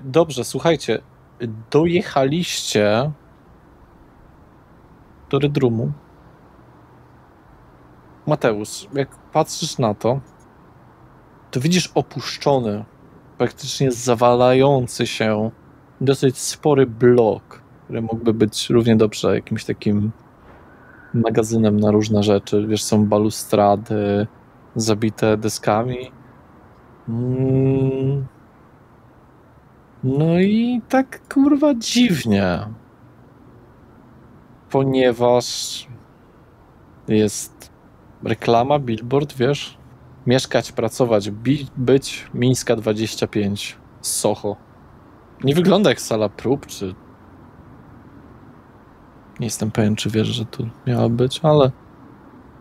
Dobrze, słuchajcie, dojechaliście do Redrumu. Mateusz, jak patrzysz na to, to widzisz opuszczony, praktycznie zawalający się dosyć spory blok, który mógłby być równie dobrze jakimś takim magazynem na różne rzeczy. Wiesz, są balustrady zabite deskami. No i tak kurwa dziwnie, ponieważ jest reklama, billboard, wiesz? Mieszkać, pracować, być Mińska 25 z Soho. Nie wygląda jak sala prób, czy... Nie jestem pewien, czy wiesz, że tu miała być, ale...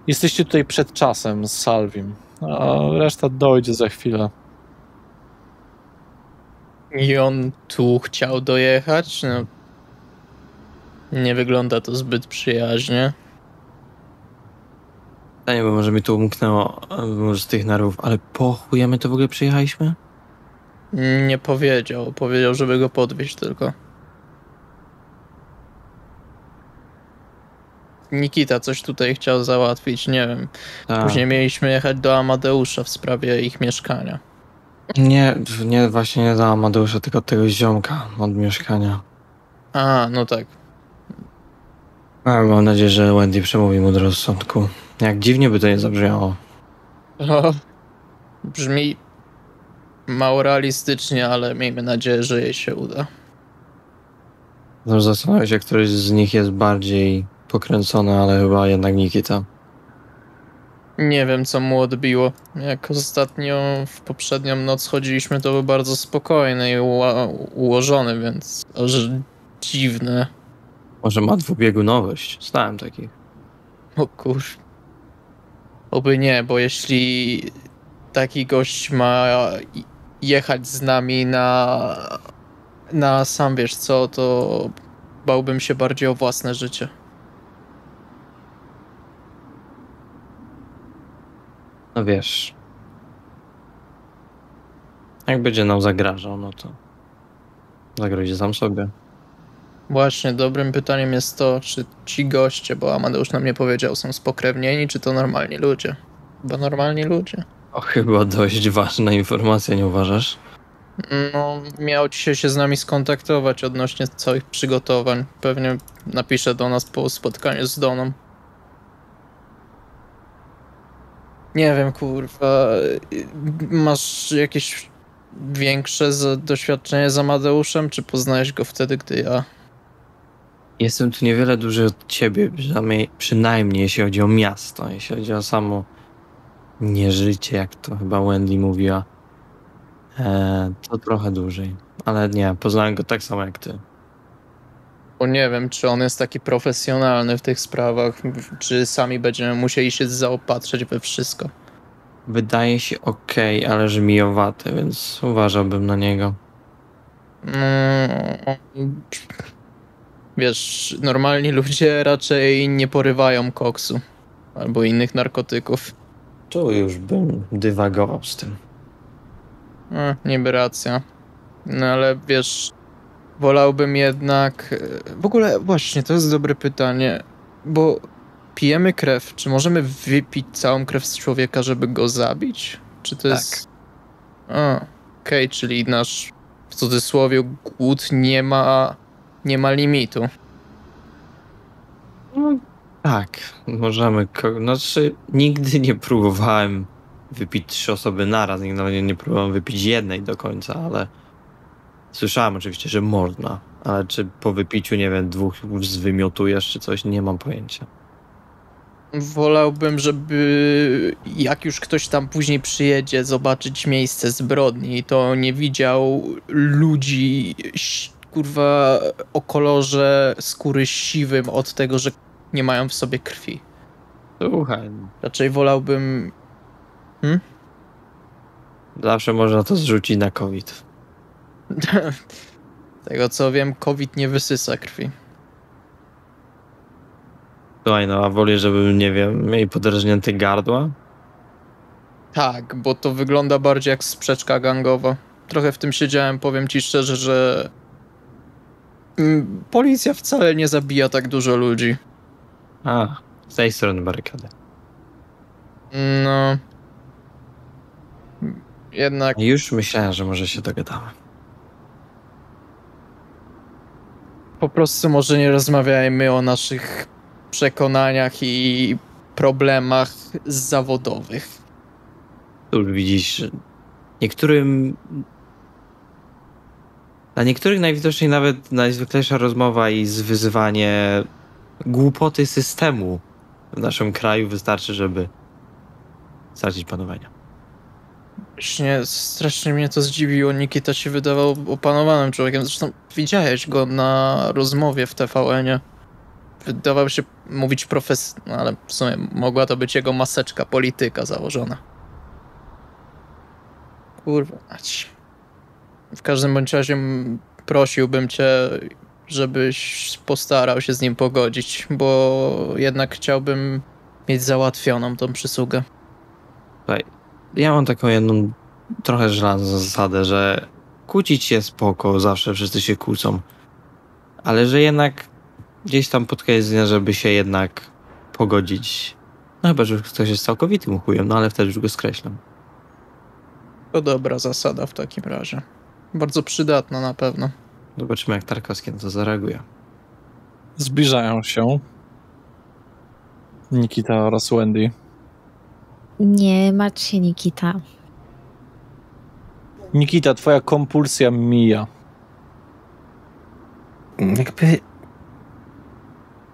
Jesteście tutaj przed czasem z Salvim, a reszta dojdzie za chwilę. I on tu chciał dojechać? No, nie wygląda to zbyt przyjaźnie. Nie, bo może mi tu umknęło może z tych nerwów, ale po chuja my to w ogóle przyjechaliśmy? Nie powiedział. Powiedział, żeby go podwieźć tylko. Nikita coś tutaj chciał załatwić, nie wiem. Później mieliśmy jechać do Amadeusza w sprawie ich mieszkania. Nie, właśnie nie do Amadeusza, tylko tego ziomka od mieszkania. A, no tak. Mam nadzieję, że Wendy przemówi mu do rozsądku. Jak dziwnie by to nie zabrzmiało. O, brzmi mało realistycznie, ale miejmy nadzieję, że jej się uda. Zastanawiam się, któryś z nich jest bardziej pokręcony, ale chyba jednak Nikita. Nie wiem, co mu odbiło. Jak ostatnio w poprzednią noc chodziliśmy, to był bardzo spokojny i ułożony, więc aż dziwne. Może ma dwubiegunowość. Znałem takich. O kurz. Oby nie, bo jeśli taki gość ma jechać z nami na sam wiesz co, to bałbym się bardziej o własne życie. No wiesz. Jak będzie nam zagrażał, no to zagrozi sam sobie. Właśnie, dobrym pytaniem jest to, czy ci goście, bo Amadeusz nam nie powiedział, są spokrewnieni, czy to normalni ludzie? Chyba normalni ludzie. O, chyba dość ważna informacja, nie uważasz? No, miał dzisiaj się z nami skontaktować odnośnie całych przygotowań. Pewnie napisze do nas po spotkaniu z Doną. Nie wiem, kurwa. Masz jakieś większe doświadczenie z Amadeuszem, czy poznałeś go wtedy, gdy ja... Jestem tu niewiele dłużej od ciebie, przynajmniej jeśli chodzi o miasto, jeśli chodzi o samo nieżycie, jak to chyba Wendy mówiła, to trochę dłużej. Ale nie, poznałem go tak samo jak ty. Bo nie wiem, czy on jest taki profesjonalny w tych sprawach, czy sami będziemy musieli się zaopatrzyć we wszystko. Wydaje się okej, ale żmijowaty, więc uważałbym na niego. Wiesz, normalni ludzie raczej nie porywają koksu albo innych narkotyków. Tu już bym dywagował z tym. Niby racja. No ale wiesz, wolałbym jednak... W ogóle właśnie, to jest dobre pytanie, bo pijemy krew. Czy możemy wypić całą krew z człowieka, żeby go zabić? Czy to jest... Okej, czyli nasz w cudzysłowie głód nie ma limitu. No, tak, możemy. Znaczy, nigdy nie próbowałem wypić 3 osoby naraz, nigdy nie próbowałem wypić jednej do końca, ale słyszałem oczywiście, że można. Ale czy po wypiciu, nie wiem, 2 zwymiotujesz czy coś, nie mam pojęcia. Wolałbym, żeby jak już ktoś tam później przyjedzie zobaczyć miejsce zbrodni, to nie widział ludzi, kurwa, o kolorze skóry siwym od tego, że nie mają w sobie krwi. Słuchaj. Raczej wolałbym... Zawsze można to zrzucić na COVID. Tego co wiem, COVID nie wysysa krwi. Słuchaj, no a woli, żeby, nie wiem, mieli podrażnięte gardła? Tak, bo to wygląda bardziej jak sprzeczka gangowa. trochę w tym siedziałem, powiem ci szczerze, że policja wcale nie zabija tak dużo ludzi. A, z tej strony barykady. No... Jednak... Już myślałem, że może się dogadamy. Po prostu może nie rozmawiajmy o naszych przekonaniach i problemach zawodowych. Tu widzisz, dla niektórych najwidoczniej nawet najzwyklejsza rozmowa i zwyzywanie głupoty systemu w naszym kraju wystarczy, żeby stracić panowanie. Strasznie mnie to zdziwiło. Nikita się wydawał opanowanym człowiekiem. Zresztą widziałeś go na rozmowie w TVN-ie. Wydawał się mówić no ale w sumie mogła to być jego maseczka polityka założona. Kurwa mać. W każdym bądź razie prosiłbym cię, żebyś postarał się z nim pogodzić, bo jednak chciałbym mieć załatwioną tą przysługę. Słuchaj, ja mam taką jedną trochę żelazną zasadę, że kłócić się spoko, zawsze wszyscy się kłócą, ale że jednak gdzieś tam pod koniec dnia, żeby się jednak pogodzić. No chyba, że ktoś jest całkowitym chujem, no ale wtedy już go skreślam. To dobra zasada w takim razie. Bardzo przydatna na pewno. Zobaczymy, jak Tarkowski na to zareaguje. Zbliżają się Nikita oraz Wendy. Nie martw się, Nikita. Nikita, twoja kompulsja mija. Jakby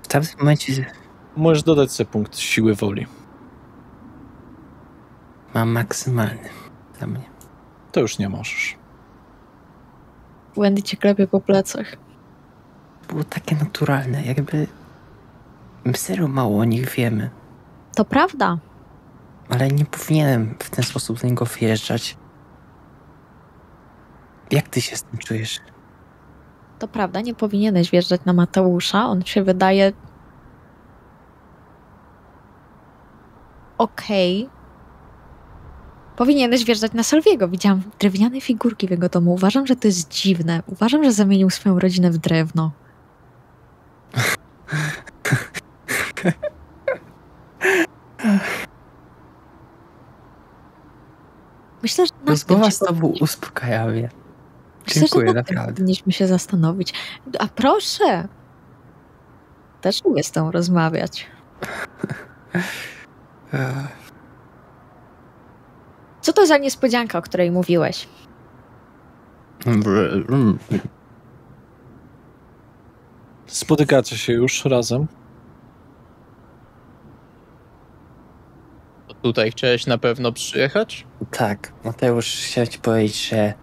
w tamtym momencie Możesz dodać sobie punkt siły woli. mam maksymalny dla mnie. To już nie możesz. Wendy cię klepie po plecach. Było takie naturalne, jakby my serio mało o nich wiemy, To prawda. ale nie powinienem w ten sposób do niego wjeżdżać. Jak ty się z tym czujesz? To prawda, nie powinieneś wjeżdżać na Mateusza. On się wydaje... Okej. Powinieneś wjeżdżać na Solwiego. Widziałam drewniane figurki w jego domu. Uważam, że to jest dziwne. Uważam, że zamienił swoją rodzinę w drewno. Myślę, że nad tym Rozmowa się z tobą uspokaja mnie. Myślę, Dziękuję, że nad tym naprawdę. powinniśmy się zastanowić. A proszę! Też lubię z tą rozmawiać. Co to za niespodzianka, o której mówiłeś? Spotykacie się już razem. To tutaj chciałeś na pewno przyjechać? Tak, Mateusz, chciałem ci powiedzieć, że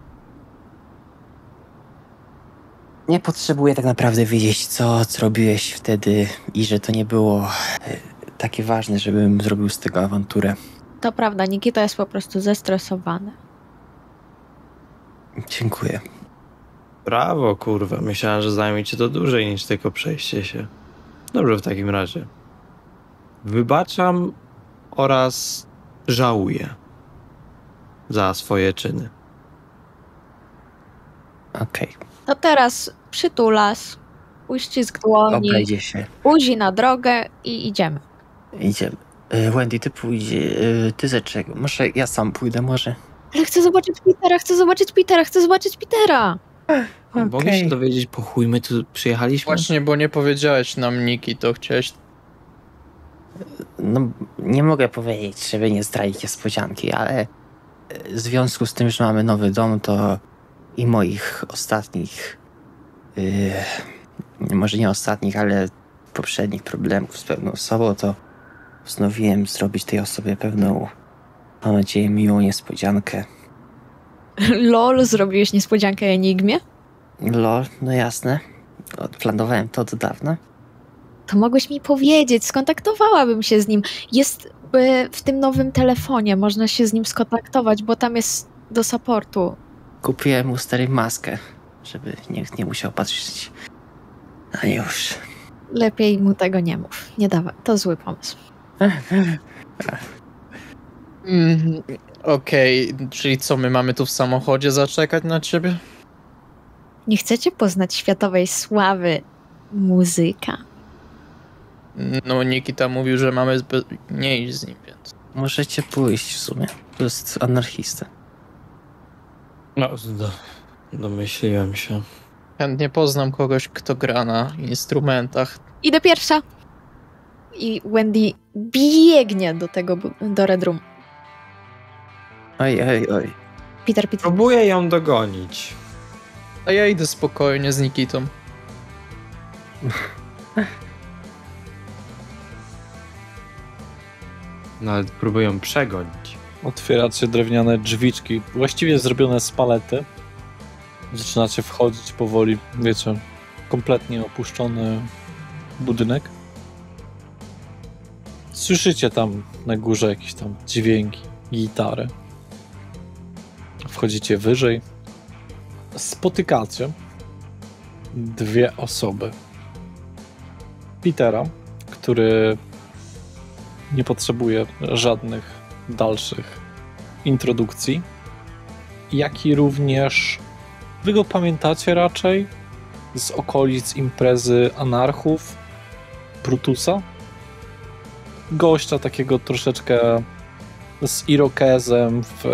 nie potrzebuję tak naprawdę wiedzieć, co robiłeś wtedy i że to nie było takie ważne, żebym zrobił z tego awanturę. To prawda, Nikita jest po prostu zestresowany. Dziękuję. Brawo, kurwa. Myślałem, że zajmie ci to dłużej niż tylko przejście się. Dobrze, w takim razie. Wybaczam oraz żałuję za swoje czyny. Okej, To teraz przytulas, uścisk dłoni, obejdzie się. buzi na drogę i idziemy. Idziemy. Wendy, ty pójdzie, ty zaczekaj. Może ja sam pójdę, może? Ale chcę zobaczyć Petera! Mogę się dowiedzieć, po chuj my tu przyjechaliśmy? Właśnie, bo nie powiedziałeś nam Niki, to chciałeś... No, nie mogę powiedzieć, żeby nie zdradzić niespodzianki, ale w związku z tym, że mamy nowy dom, to i moich ostatnich, może nie ostatnich, ale poprzednich problemów z pewną osobą, to postanowiłem zrobić tej osobie pewną, mam nadzieję, miłą niespodziankę. LOL, zrobiłeś niespodziankę Enigmie? Lol, no jasne. Planowałem to od dawna. To mogłeś mi powiedzieć, skontaktowałabym się z nim. Jest w tym nowym telefonie, można się z nim skontaktować, bo tam jest do supportu. Kupiłem mu stary maskę, żeby nikt nie musiał patrzeć na nie już. Lepiej mu tego nie mów. Nie dawaj, to zły pomysł. Okej, czyli co, my mamy tu w samochodzie zaczekać na ciebie? Nie chcecie poznać światowej sławy muzyka? No, Nikita mówił, że mamy nie iść z nim, więc... Możecie pójść w sumie. To jest anarchista. No, domyśliłem się. Chętnie poznam kogoś, kto gra na instrumentach. Idę pierwsza. I Wendy biegnie do Red Room. Oj. Peter. Próbuję ją dogonić. A ja idę spokojnie z Nikitą. Nawet próbuję ją przegonić. Otwieracie drewniane drzwiczki, właściwie zrobione z palety. Zaczynacie wchodzić powoli, wiecie, kompletnie opuszczony budynek. Słyszycie tam na górze jakieś tam dźwięki, gitary. Wchodzicie wyżej. Spotykacie dwie osoby. Petera, który nie potrzebuje żadnych dalszych introdukcji, jak i również wy go pamiętacie raczej z okolic imprezy anarchów Brutusa. Gościa takiego troszeczkę z irokezem, w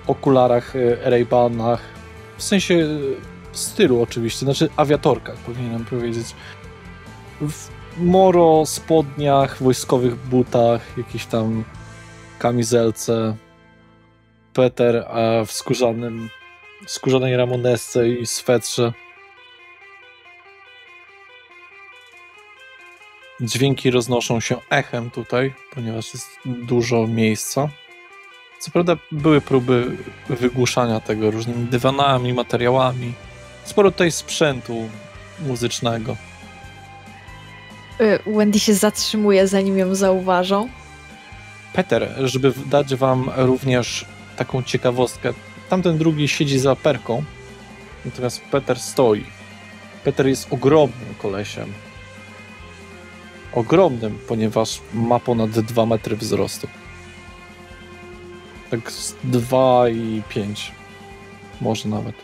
okularach Ray-Banach, w sensie stylu oczywiście, znaczy awiatorkach powinienem powiedzieć. W moro spodniach, wojskowych butach, jakiejś tam kamizelce. Peter w skórzanej ramonesce i swetrze. Dźwięki roznoszą się echem tutaj, ponieważ jest dużo miejsca. Co prawda były próby wygłuszania tego różnymi dywanami, materiałami. Sporo tutaj sprzętu muzycznego. Wendy się zatrzymuje, zanim ją zauważą. Peter, żeby dać wam również taką ciekawostkę, tamten drugi siedzi za perką, natomiast Peter stoi. Peter jest ogromnym kolesiem. Ogromnym, ponieważ ma ponad 2 metry wzrostu. Tak z 2,5 może nawet.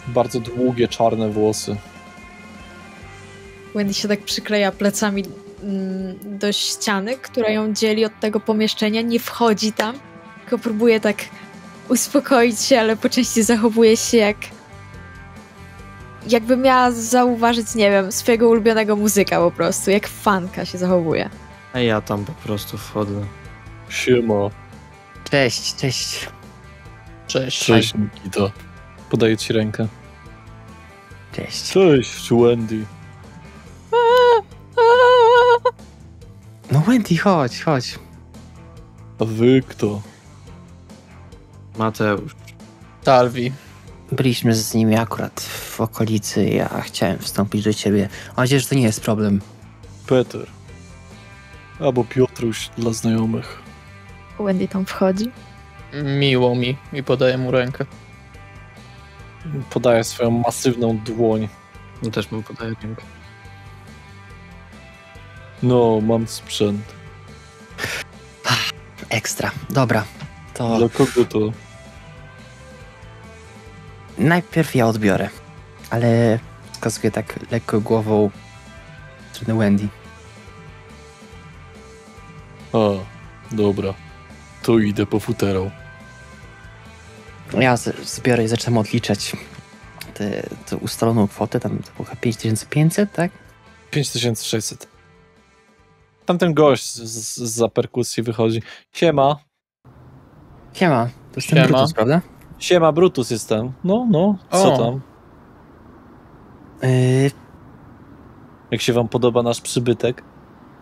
Bardzo długie, czarne włosy. Wendy się tak przykleja plecami do ściany, która ją dzieli od tego pomieszczenia. Nie wchodzi tam, tylko próbuje tak uspokoić się, ale po części zachowuje się jakby miała zauważyć, nie wiem, swojego ulubionego muzyka po prostu. Jak fanka się zachowuje. A ja tam po prostu wchodzę. Siema. Cześć. Cześć, Nikita. Podaję ci rękę. Cześć. Cześć, Wendy. No Wendy, chodź. A wy kto? Mateusz. Talvi. Byliśmy z nimi akurat w okolicy. Ja chciałem wstąpić do ciebie. Mam nadzieję, że to nie jest problem. Peter. Albo Piotruś dla znajomych. Wendy tam wchodzi. Miło mi i podaję mu rękę. Podaję swoją masywną dłoń. Ja też mu podaję rękę. No, mam sprzęt. Ekstra. Dobra. To Dla kogo to? najpierw ja odbiorę. Ale wskazuję tak lekko głową w stronę Wendy. A, dobra. To idę po futerał. Ja zbiorę i zaczynam odliczać tę ustaloną kwotę. Tam to było chyba 5500, tak? 5600. Tamten gość za perkusji wychodzi. Siema. Siema. To jest ten Siema. Brutus, prawda? Siema, Brutus jestem. No, co O. tam? Jak się wam podoba nasz przybytek?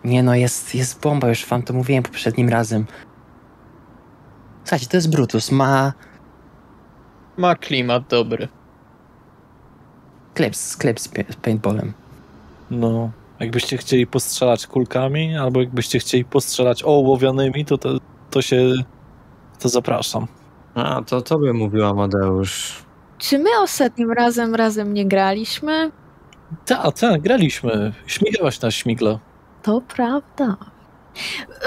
Nie no, jest bomba, już wam to mówiłem poprzednim razem. Słuchajcie, to jest Brutus, ma Ma klimat dobry. sklep z paintballem. No, jakbyście chcieli postrzelać kulkami, albo jakbyście chcieli postrzelać ołowianymi, to zapraszam. A, to tobie mówiła Amadeusz. Czy my ostatnim razem nie graliśmy? Tak, graliśmy. Śmigałaś na śmigle. To prawda.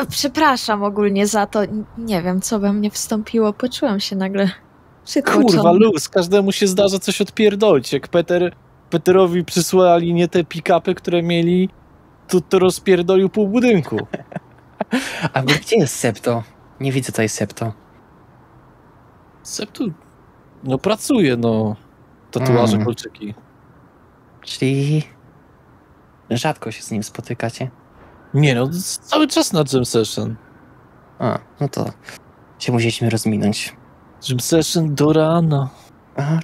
Przepraszam ogólnie za to. Nie wiem, co we mnie wstąpiło. Poczułam się nagle przytłoczona. Kurwa, luz, każdemu się zdarza coś odpierdolić. Jak Peterowi przysłali nie te pick-upy, które mieli, to rozpierdolił pół budynku. A gdzie jest Septo? Nie widzę tutaj Septo. Septu, no pracuje, no. Tatuaże, kolczyki. Czyli rzadko się z nim spotykacie? Nie no, cały czas na jam session. A, no to się musieliśmy rozminąć. Jam session do rana. A,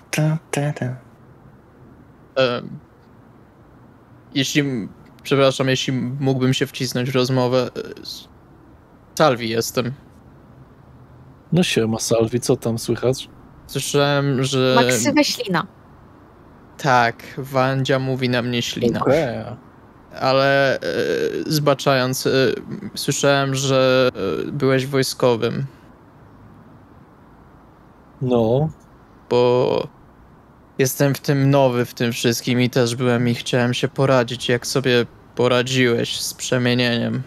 Jeśli mógłbym się wcisnąć w rozmowę. Salvi jestem. No siema, Salvi, co tam słychać? Słyszałem, że... Maksywę Ślina. Tak, Wandzia mówi na mnie Ślina. Okej. Ale zbaczając, słyszałem, że byłeś wojskowym, No, bo jestem w tym nowy w tym wszystkim i też byłem i chciałem się poradzić, jak sobie poradziłeś z przemienieniem.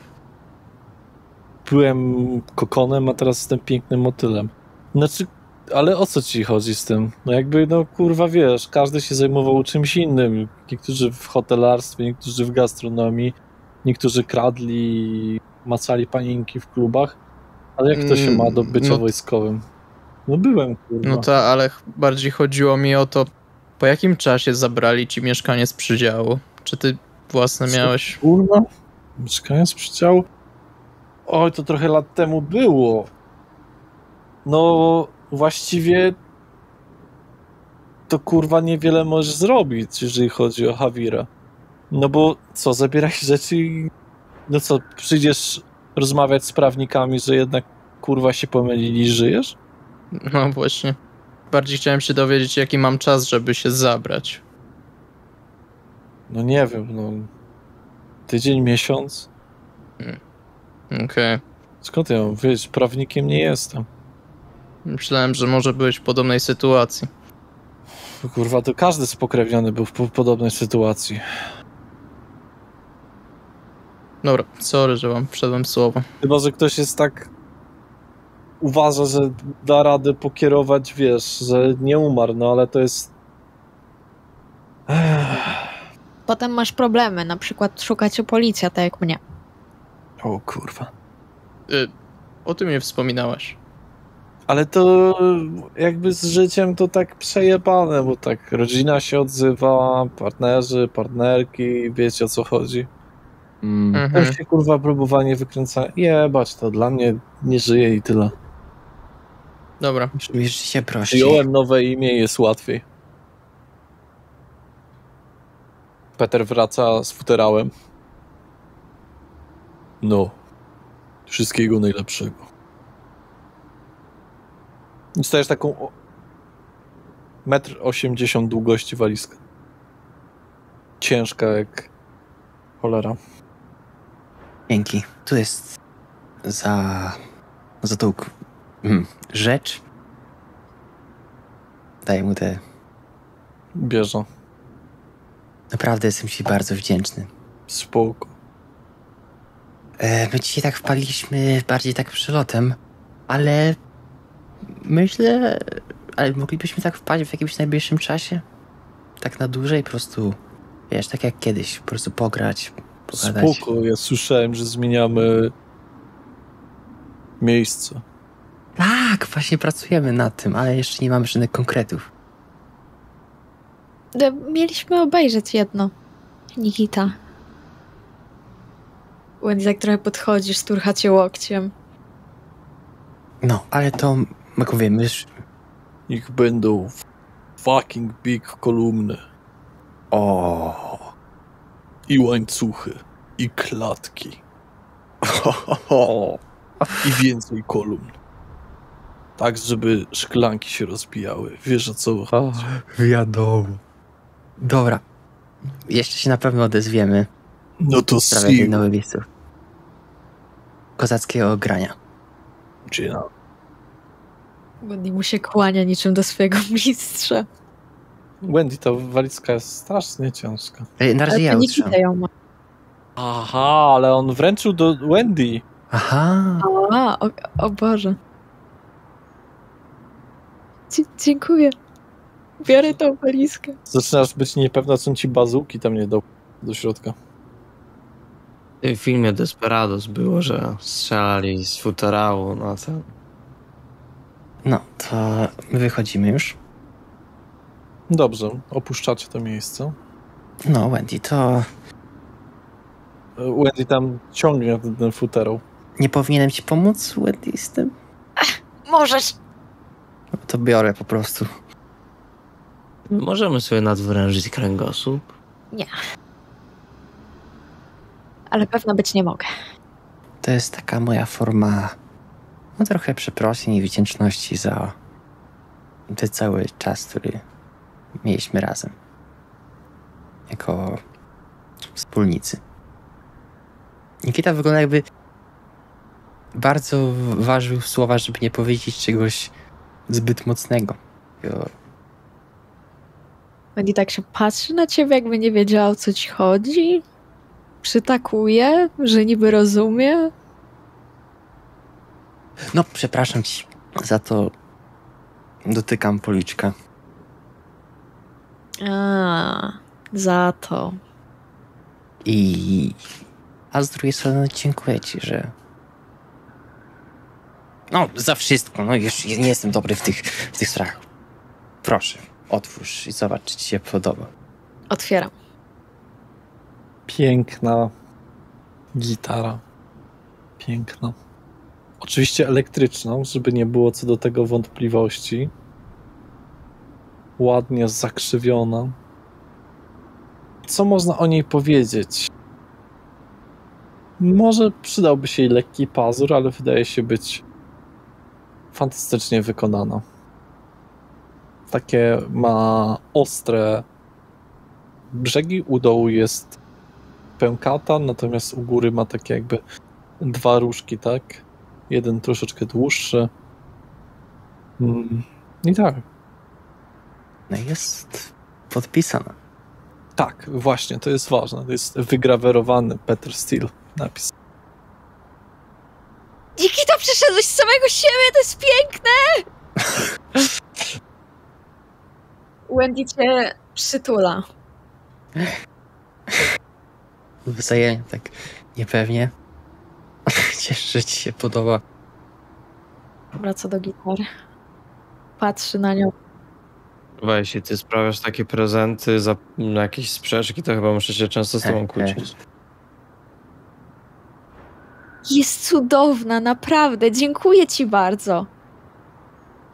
byłem kokonem, a teraz jestem pięknym motylem. Znaczy, ale o co ci chodzi z tym? No jakby, no kurwa, wiesz, każdy się zajmował czymś innym. Niektórzy w hotelarstwie, niektórzy w gastronomii, niektórzy kradli, macali panienki w klubach. Ale jak to się ma do bycia No- wojskowym? No byłem, kurwa. No to, ale bardziej chodziło mi o to, po jakim czasie zabrali ci mieszkanie z przydziału? Czy ty własne Co, miałeś? Kurwa, mieszkanie z przydziału? Oj, to trochę lat temu było. No, właściwie to kurwa niewiele możesz zrobić, jeżeli chodzi o Hawira. No bo co, zabieraj rzeczy i... No co, przyjdziesz rozmawiać z prawnikami, że jednak kurwa się pomylili i żyjesz? No właśnie. Bardziej chciałem się dowiedzieć, jaki mam czas, żeby się zabrać. No nie wiem, no... Tydzień, miesiąc? Okej. Skąd ja mam wiedzieć? Prawnikiem nie jestem. Myślałem, że może byłeś w podobnej sytuacji. Kurwa, to każdy spokrewniony był w podobnej sytuacji. Dobra, sorry, że wam wszedłem w słowo. Chyba, że ktoś jest tak... Uważa, że da radę pokierować, wiesz, że nie umarł, no ale to jest... Potem masz problemy, na przykład szukać o policja, tak jak mnie. O kurwa. O tym nie wspominałaś. Ale to jakby z życiem to tak przejebane, bo tak rodzina się odzywa, partnerzy, partnerki, wiecie o co chodzi. Mhm. To się kurwa próbowanie wykręca. Jebać to, dla mnie nie żyje i tyle. Dobra. Brzmi się prościej. Przyjąłem nowe imię i jest łatwiej. Peter wraca z futerałem. No. Wszystkiego najlepszego. Dostajesz taką 1,80 m długości walizkę. Ciężka jak cholera. Dzięki. Tu jest za tą rzecz. Daję mu te... Bierze. Naprawdę jestem ci bardzo wdzięczny. Spoko. My dzisiaj tak wpadliśmy bardziej tak przelotem, ale myślę, ale moglibyśmy tak wpaść w jakimś najbliższym czasie? Tak na dłużej po prostu, wiesz, tak jak kiedyś, po prostu pograć, pogadać. Spoko. Ja słyszałem, że zmieniamy miejsce. Tak, właśnie pracujemy nad tym, ale jeszcze nie mamy żadnych konkretów. Mieliśmy obejrzeć jedno. Nikita. Wendy tak trochę podchodzisz, sturcha cię łokciem. No, ale to, jak mówię, my już... Niech będą fucking big kolumny. O, I łańcuchy. I klatki. I więcej kolumn. Tak, żeby szklanki się rozbijały. Wiesz o co chodzi? wiadomo. Dobra, jeszcze się na pewno odezwiemy. No to W sprawie tej see nowej miejsców. Kozackiego grania. you. Wendy mu się kłania niczym do swojego mistrza. Wendy, ta walizka jest strasznie ciężka. Na razie Ale ja to utrzymam. Nikita ją ma. Aha, ale on wręczył do Wendy. Aha. O Boże. Dziękuję. Biorę tą walizkę. Zaczynasz być niepewna, co ci bazuki tam nie dał do środka. W tym filmie Desperados było, że strzelali z futerału na ten. No, to my wychodzimy już. Dobrze, opuszczacie to miejsce. No, Wendy, to Wendy tam ciągnie ten futerał. nie powinienem ci pomóc, Wendy, z tym? Możesz. No, to biorę po prostu. Możemy sobie nadwrężyć kręgosłup. Ale pewna być nie mogę. To jest taka moja forma, no trochę przeprosin i wdzięczności za ten cały czas, który mieliśmy razem. Jako wspólnicy. Nikita wygląda, jakby bardzo ważył słowa, żeby nie powiedzieć czegoś zbyt mocnego. Wendy tak się patrzy na ciebie, jakby nie wiedziała, o co ci chodzi. Przytakuje, że niby rozumie. No, przepraszam ci za to. Dotykam policzka. Za to. A z drugiej strony dziękuję ci, że... No, za wszystko. No, już nie jestem dobry w tych sprawach. Proszę, otwórz i zobacz, czy ci się podoba. Otwieram. Piękna gitara. Piękna. Oczywiście elektryczna, żeby nie było co do tego wątpliwości. Ładnie zakrzywiona. Co można o niej powiedzieć? Może przydałby się jej lekki pazur, ale wydaje się być fantastycznie wykonana. Takie ma ostre brzegi, u dołu jest pękata, natomiast u góry ma takie jakby dwa różki, tak? Jeden troszeczkę dłuższy. I tak. No jest podpisana. Tak, właśnie, to jest ważne. To jest wygrawerowany Peter Steele napis. Nikita, przyszedłeś z samego siebie, to jest piękne! Wendy cię przytula. Wzajemnie tak niepewnie. Cieszę, że ci się podoba. Wraca do gitary. Patrzy na nią. Jeśli ty sprawiasz takie prezenty za jakieś sprzeczki, to chyba muszę się często z tobą kłócić. Jest cudowna, naprawdę. Dziękuję ci bardzo.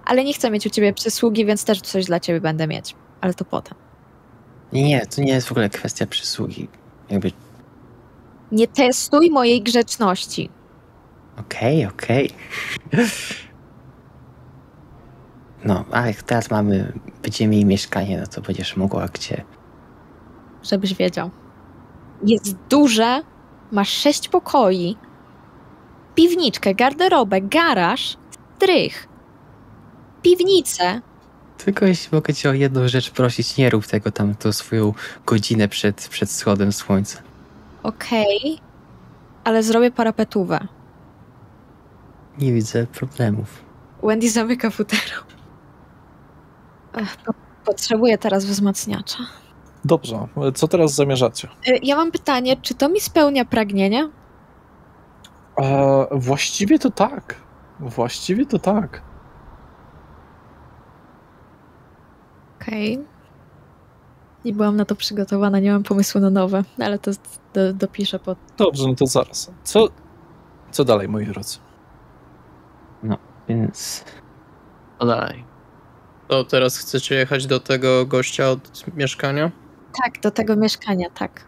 Ale nie chcę mieć u ciebie przysługi, więc też coś dla ciebie będę mieć. Ale to potem. Nie, to nie jest w ogóle kwestia przysługi. Jakby... Nie testuj mojej grzeczności. Okej. No, a jak teraz będziemy mieli mieszkanie, no to będziesz mogła gdzie... Żebyś wiedział. Jest duże, masz 6 pokoi, piwniczkę, garderobę, garaż, strych, piwnicę. Tylko jeśli mogę cię o jedną rzecz prosić, nie rób tego tam tą swoją godzinę przed wschodem słońca. Okej, ale zrobię parapetówę. Nie widzę problemów. Wendy zamyka futerał. Potrzebuję teraz wzmacniacza. Dobrze, co teraz zamierzacie? Ja mam pytanie, czy to mi spełnia pragnienie? Właściwie to tak. Właściwie to tak. Okej. Nie byłam na to przygotowana, nie mam pomysłu na nowe, ale to dopiszę pod... Dobrze, no to zaraz. Co dalej, moi drodzy? Więc... No dalej. To teraz chcecie jechać do tego gościa od mieszkania? Tak, do tego mieszkania, tak.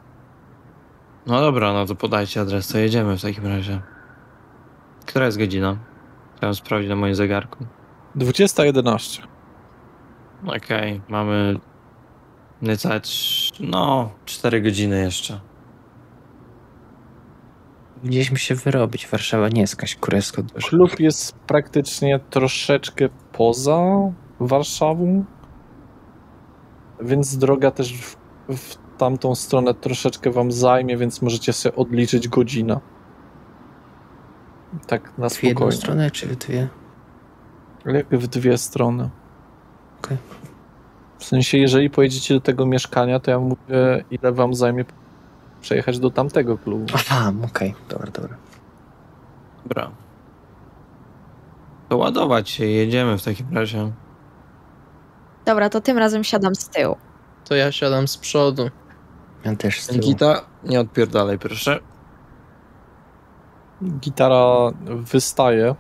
No dobra, no to podajcie adres, to jedziemy w takim razie. Która jest godzina? Chciałem sprawdzić na moim zegarku. 20:11. Okej, mamy niecałe 4 godziny jeszcze. Gdzieśmy się wyrobić. Warszawa nie jest jakaś królewsko duża. Klub jest praktycznie troszeczkę poza Warszawą, więc droga też w tamtą stronę troszeczkę wam zajmie, więc możecie sobie odliczyć godzinę. Tak na W jedną spokojnie. stronę, czy w dwie? W dwie strony. Okej. W sensie, jeżeli pojedziecie do tego mieszkania, to ja mówię, ile wam zajmie przejechać do tamtego klubu. Aha, okej. Dobra. Dobra. To ładować się, jedziemy w takim razie. Dobra, to tym razem siadam z tyłu. To ja siadam z przodu. Ja też z tyłu. Nikita, nie odpierdalaj, proszę. Gitara wystaje.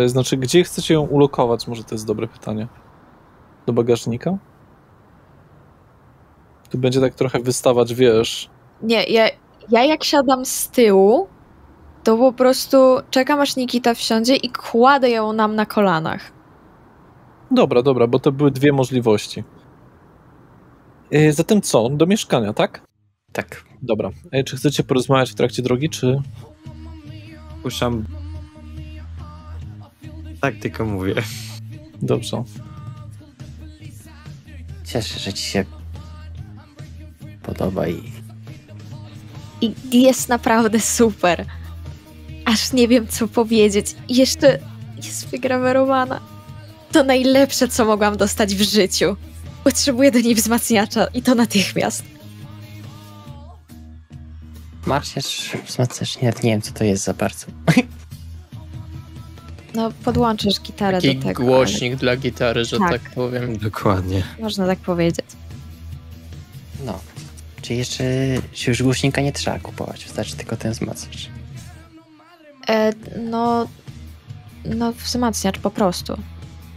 Znaczy, gdzie chcecie ją ulokować? Może to jest dobre pytanie. Do bagażnika? Tu będzie tak trochę wystawać, wiesz. Nie, ja jak siadam z tyłu, to po prostu czekam aż Nikita wsiądzie i kładę ją nam na kolanach. Dobra, bo to były dwie możliwości. Zatem co? Do mieszkania, tak? Tak. Dobra. Czy chcecie porozmawiać w trakcie drogi, czy... Puszczam. Tak tylko mówię. Dobrze. Cieszę się, że ci się podoba i I jest naprawdę super. Aż nie wiem, co powiedzieć. I jeszcze jest wygrawerowana. To najlepsze, co mogłam dostać w życiu. Potrzebuję do niej wzmacniacza i to natychmiast. Marciarz, wzmacniacz, nie wiem, co to jest za bardzo. No, podłączysz gitarę Taki do tego. głośnik dla gitary, że Tak. tak powiem. Dokładnie. Ale można tak powiedzieć. No. Czy jeszcze czy już głośnika nie trzeba kupować, wystarczy tylko ten wzmacniacz. No, wzmacniacz po prostu.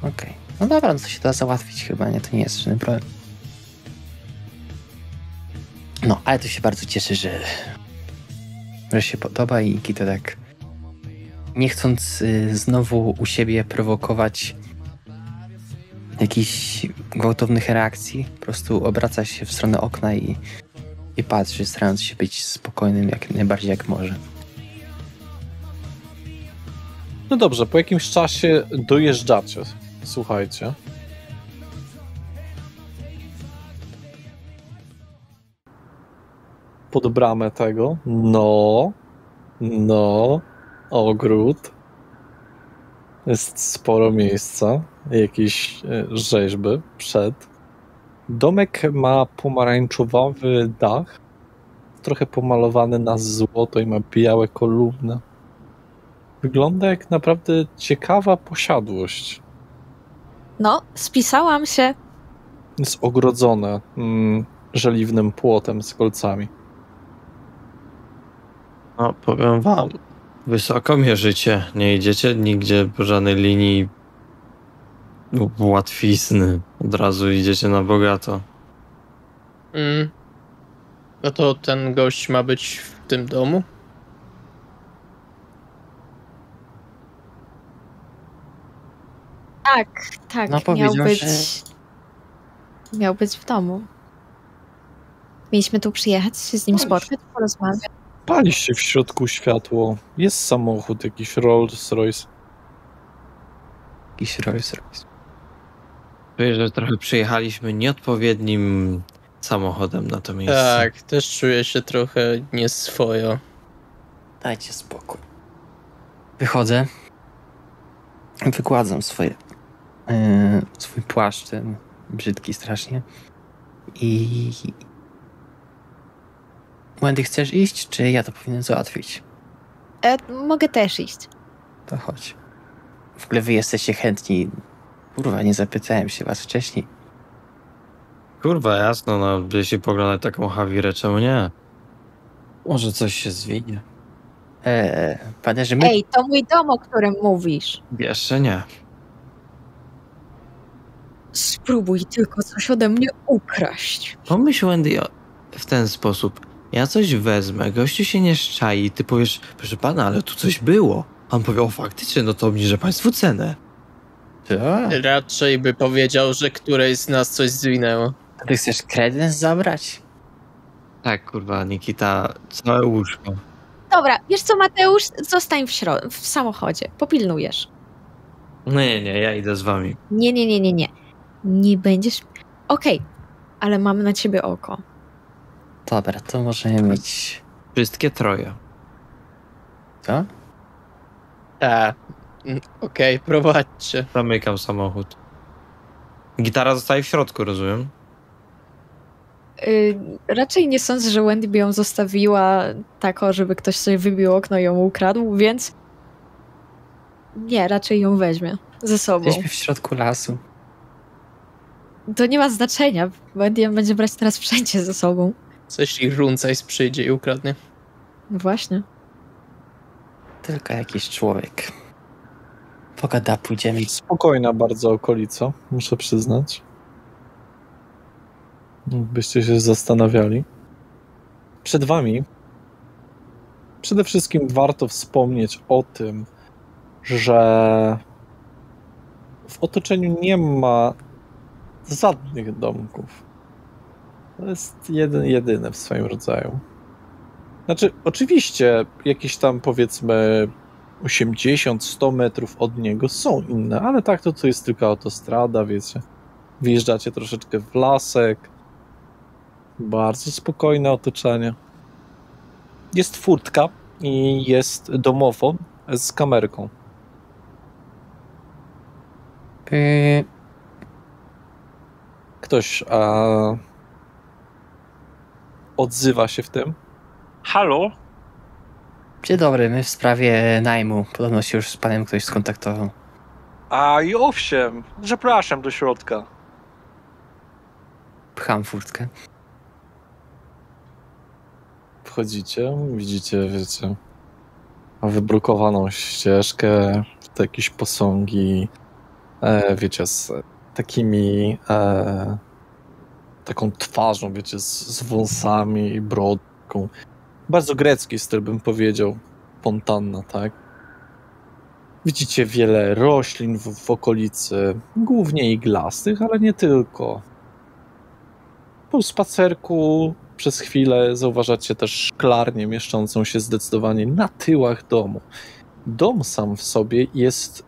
Okej. No dobra, no to się da załatwić chyba, nie? To nie jest żaden problem. No, ale to się bardzo cieszę, że się podoba i Nikita tak nie chcąc znowu u siebie prowokować jakichś gwałtownych reakcji, po prostu obraca się w stronę okna i patrzy, starając się być spokojnym jak najbardziej jak może. No dobrze, po jakimś czasie dojeżdżacie. Słuchajcie. Pod bramę tego. No. Ogród. Jest sporo miejsca. Jakieś rzeźby przed. Domek ma pomarańczowy dach. Trochę pomalowany na złoto i ma białe kolumny. Wygląda jak naprawdę ciekawa posiadłość. No, spisałam się. Jest ogrodzone żeliwnym płotem z kolcami. No, powiem wam, wysoko mierzycie. Nie idziecie nigdzie po żadnej linii łatwizny. Od razu idziecie na bogato. No to ten gość ma być w tym domu? Tak, No, powiedział, miał być w domu. Mieliśmy tu przyjechać, się z nim spotkać, porozmawiać. Pali się w środku światło. Jest samochód, jakiś Rolls Royce. Jakiś Rolls Royce. Czuję, że trochę przyjechaliśmy nieodpowiednim samochodem na to miejsce. Tak, też czuję się trochę nieswojo. Dajcie spokój. Wychodzę. Wykładam swój płaszcz, ten brzydki strasznie. I... Wendy, chcesz iść, czy ja to powinienem załatwić? Mogę też iść. To chodź. W ogóle wy jesteście chętni. Kurwa, nie zapytałem się was wcześniej. Kurwa, jasno, no, jeśli poglądać taką Hawirę, czemu nie? Może coś się zwinie. Paderze, my... Ej, to mój dom, o którym mówisz. Jeszcze nie. Spróbuj tylko coś ode mnie ukraść. Pomyśl, Wendy, w ten sposób. Ja coś wezmę, gościu się nie szczai, ty powiesz, proszę pana, ale tu coś było. A on powie, o faktycznie, no to obniżę państwu cenę. Raczej by powiedział, że którejś z nas coś zwinęło. A ty chcesz kredens zabrać? Tak, kurwa, Nikita, całe łóżko. Dobra, wiesz co, Mateusz? Zostań w samochodzie. Popilnujesz. Nie, ja idę z wami. Nie. Nie będziesz... Okej, ale mamy na ciebie oko. Dobra, to możemy mieć... Wszystkie troje. Co? Okej, prowadźcie. Zamykam samochód. Gitara zostaje w środku, rozumiem? Raczej nie sądzę, że Wendy by ją zostawiła tako, żeby ktoś sobie wybił okno i ją ukradł, więc nie, raczej ją weźmie ze sobą. Jesteśmy w środku lasu. To nie ma znaczenia. Wendy ją będzie brać teraz wszędzie ze sobą. Co jeśli Runcajs przyjdzie i ukradnie? No właśnie. Tylko jakiś człowiek. Pogada, pójdziemy. Spokojna bardzo okolica, muszę przyznać. Byście się zastanawiali. Przed wami przede wszystkim warto wspomnieć o tym, że w otoczeniu nie ma żadnych domków. To jest jedyny w swoim rodzaju. Znaczy, oczywiście jakieś tam powiedzmy 80-100 metrów od niego są inne, ale tak to jest tylko autostrada, wiecie. Wjeżdżacie troszeczkę w lasek. Bardzo spokojne otoczenie. Jest furtka i jest domofon z kamerką. Ktoś odzywa się w tym. Halo? Dzień dobry, my w sprawie najmu. Podobno się już z panem ktoś skontaktował. A i owszem, zapraszam do środka. Pcham furtkę. Wchodzicie, widzicie, wiecie, wybrukowaną ścieżkę, te jakieś posągi, wiecie, z takimi, taką twarzą, wiecie, z wąsami i brodką. Bardzo grecki styl, bym powiedział, fontanna, tak? Widzicie wiele roślin w okolicy, głównie iglastych, ale nie tylko. Po spacerku przez chwilę zauważacie też szklarnię mieszczącą się zdecydowanie na tyłach domu. Dom sam w sobie jest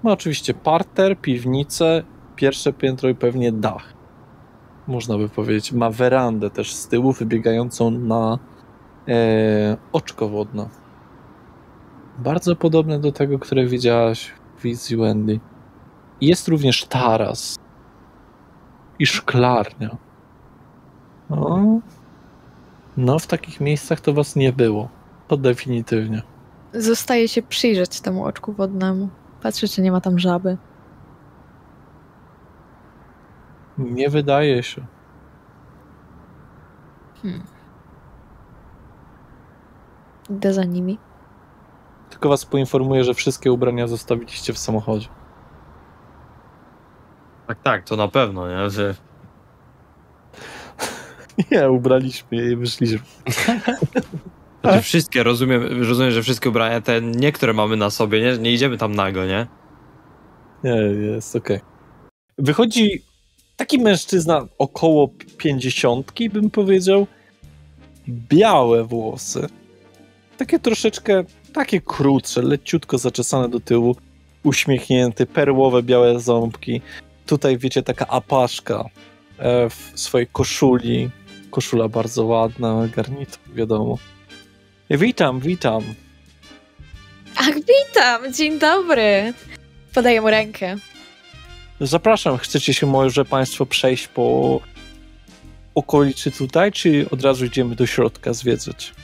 ma oczywiście parter, piwnicę, pierwsze piętro i pewnie dach. Można by powiedzieć, ma werandę też z tyłu wybiegającą na oczko wodne. Bardzo podobne do tego, które widziałaś w wizji Wendy. Jest również taras i szklarnia. No, w takich miejscach to was nie było. To definitywnie. Zostaje się przyjrzeć temu oczku wodnemu. Patrzę, czy nie ma tam żaby. Nie wydaje się. Idę za nimi. Tylko was poinformuję, że wszystkie ubrania zostawiliście w samochodzie. Tak, to na pewno, nie? Że... Nie, ubraliśmy je i wyszliśmy. Znaczy wszystkie, rozumiem, że wszystkie ubrania, te niektóre mamy na sobie, nie idziemy tam nago, nie? Nie, jest okej. Wychodzi taki mężczyzna około 50, bym powiedział. Białe włosy. Takie troszeczkę, takie krótsze, leciutko zaczesane do tyłu. Uśmiechnięty, perłowe białe ząbki. Tutaj, wiecie, taka apaszka w swojej koszuli. Koszula bardzo ładna, garnitur, wiadomo. Witam. Ach, witam! Dzień dobry! Podaję mu rękę. Zapraszam, chcecie się może państwo przejść po okolicy tutaj, czy od razu idziemy do środka zwiedzać?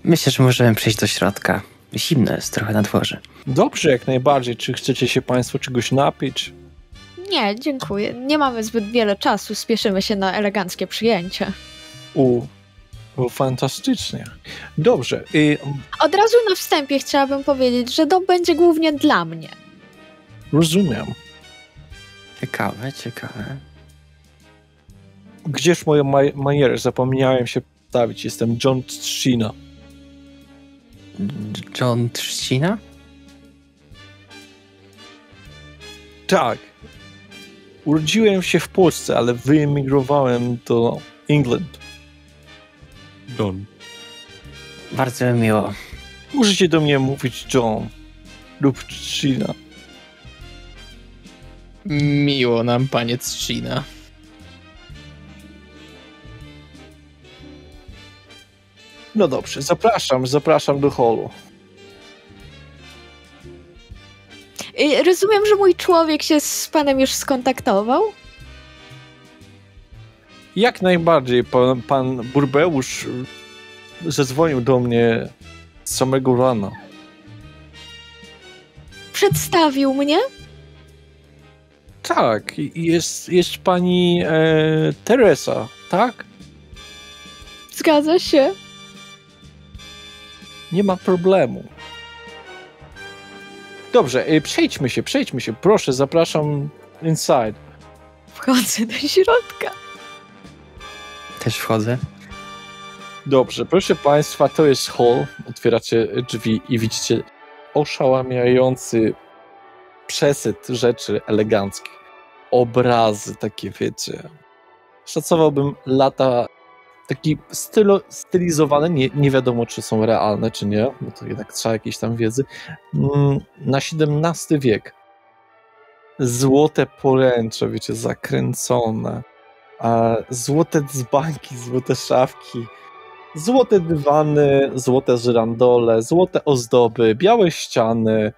Myślę, że możemy przejść do środka. Zimno jest trochę na dworze. Dobrze, jak najbardziej. Czy chcecie się państwo czegoś napić? Nie, dziękuję. Nie mamy zbyt wiele czasu. Spieszymy się na eleganckie przyjęcie. Fantastycznie. Dobrze. Od razu na wstępie chciałabym powiedzieć, że dom będzie głównie dla mnie. Rozumiem. Ciekawe. Gdzież moje maniery? Zapomniałem się przedstawić. Jestem John Trzcina. John Trzcina? Tak. Urodziłem się w Polsce, ale wyemigrowałem do England. John. Bardzo mi miło. Możecie do mnie mówić John lub Trzcina. Miło nam, panie Trzcina. No dobrze, zapraszam do holu. Rozumiem, że mój człowiek się z panem już skontaktował? Jak najbardziej. Pan Burbeusz zadzwonił do mnie z samego rana. Przedstawił mnie? Tak, jest pani Teresa, tak? Zgadza się. Nie ma problemu. Dobrze, przejdźmy się. Proszę, zapraszam inside. Wchodzę do środka. Też wchodzę. Dobrze, proszę państwa, to jest hall. Otwieracie drzwi i widzicie oszałamiający przesyt rzeczy eleganckich. Obrazy takie, wiecie. Szacowałbym lata taki stylizowane, nie wiadomo czy są realne, czy nie, bo to jednak trzeba jakiejś tam wiedzy, na XVII wiek. Złote poręcze, wiecie, zakręcone, złote dzbanki, złote szafki, złote dywany, złote żyrandole, złote ozdoby, białe ściany.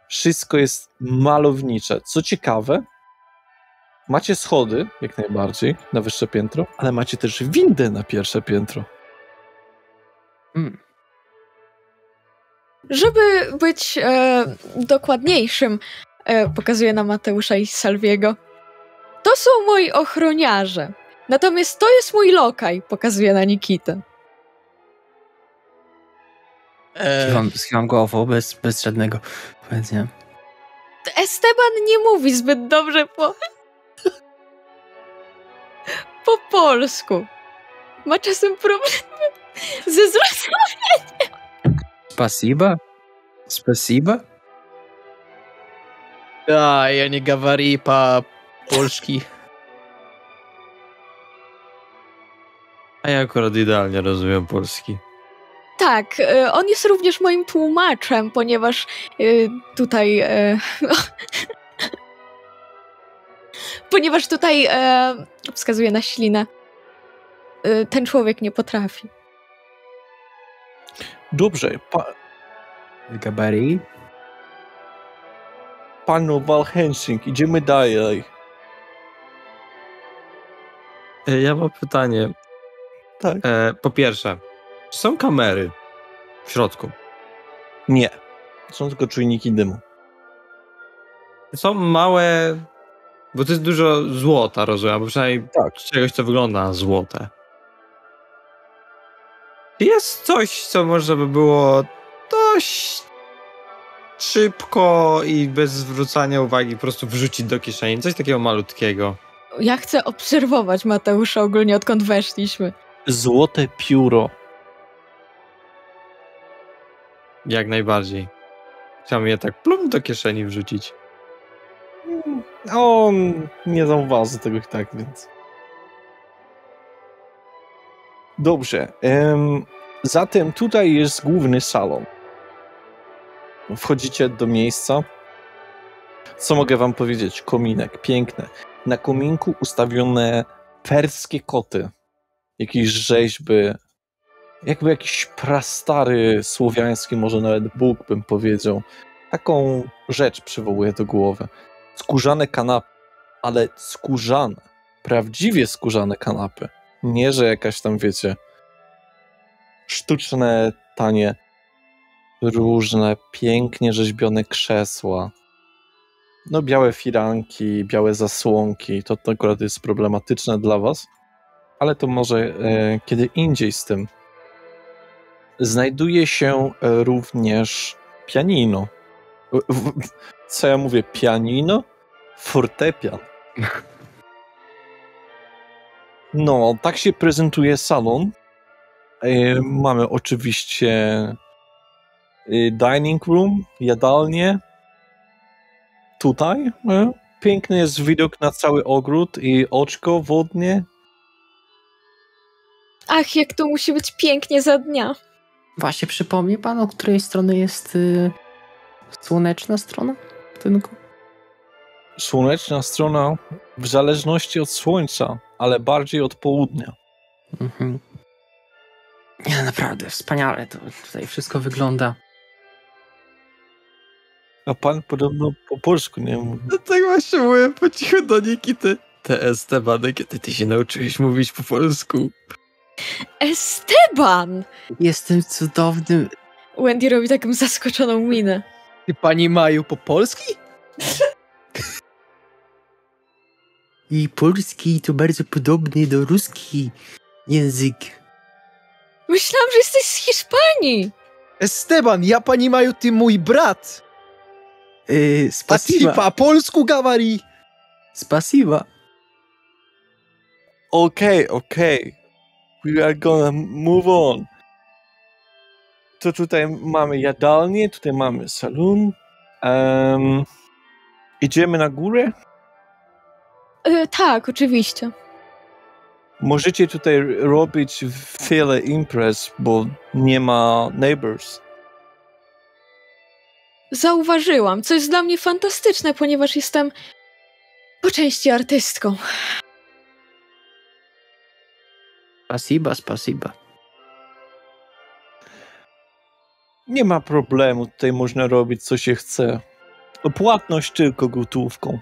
Wszystko jest malownicze. Co ciekawe, macie schody, jak najbardziej, na wyższe piętro, ale macie też windę na pierwsze piętro. Żeby być dokładniejszym, pokazuję na Mateusza i Salviego. To są moi ochroniarze. Natomiast to jest mój lokaj, pokazuję na Nikitę. Schylam głową bez żadnego powiedzenia. Esteban nie mówi zbyt dobrze po polsku. Ma czasem problemy ze zrozumieniem. Spasiba? Ja nie gawari polski. A ja akurat idealnie rozumiem polski. Tak, on jest również moim tłumaczem, ponieważ tutaj... ponieważ tutaj wskazuje na ślinę. Ten człowiek nie potrafi. Dobrze, Gabari? panu Walhensing, idziemy dalej. Ja mam pytanie. Tak. Po pierwsze, czy są kamery w środku? Nie. Są tylko czujniki dymu. Są małe, bo to jest dużo złota, rozumiem, bo przynajmniej Tak. czegoś, co wygląda na złote. Czy jest coś, co można by było dość szybko i bez zwrócania uwagi po prostu wrzucić do kieszeni? Coś takiego malutkiego. Ja chcę obserwować Mateusza ogólnie, odkąd weszliśmy. Złote pióro. Jak najbardziej. Chciałbym je tak plum do kieszeni wrzucić. On nie zauważy tego i tak, więc... Dobrze. Zatem tutaj jest główny salon. Wchodzicie do miejsca. Co mogę wam powiedzieć? Kominek, piękne. Na kominku ustawione perskie koty. Jakieś rzeźby. Jakby jakiś prastary słowiański, może nawet Bóg bym powiedział. Taką rzecz przywołuje do głowy. Skórzane kanapy, ale skórzane. Prawdziwie skórzane kanapy. Nie, że jakaś tam, wiecie, sztuczne, tanie, różne, pięknie rzeźbione krzesła. No, białe firanki, białe zasłonki. To akurat jest problematyczne dla was, ale to może kiedy indziej z tym. Znajduje się również pianino. Co ja mówię? Pianino? Fortepian. No, tak się prezentuje salon. Mamy oczywiście dining room, jadalnię. Tutaj piękny jest widok na cały ogród i oczko wodnie. Ach, jak to musi być pięknie za dnia. Właśnie przypomni pan, o której strony jest słoneczna strona budynku? Słoneczna strona w zależności od słońca, ale bardziej od południa. Mhm. Nie, naprawdę, wspaniale to tutaj wszystko wygląda. A pan podobno po polsku nie mówi. No tak właśnie mówię po cichu do Nikity. Te Estebany, kiedy ty się nauczyłeś mówić po polsku? Esteban! Jestem cudownym. Wendy robi taką zaskoczoną minę. Ty pani Maju po polski? I polski to bardzo podobny do ruski język. Myślałam, że jesteś z Hiszpanii! Esteban, ja pani Maju, ty mój brat! A ty Spasiba. po polsku gawari! Spasiba. Okej. We are gonna move on. To tutaj mamy jadalnię, tutaj mamy salon. Idziemy na górę? Tak, oczywiście. Możecie tutaj robić wiele imprez, bo nie ma neighbors. Zauważyłam, co jest dla mnie fantastyczne, ponieważ jestem po części artystką. Spasiba. Nie ma problemu, tutaj można robić co się chce. Płatność tylko gotówką.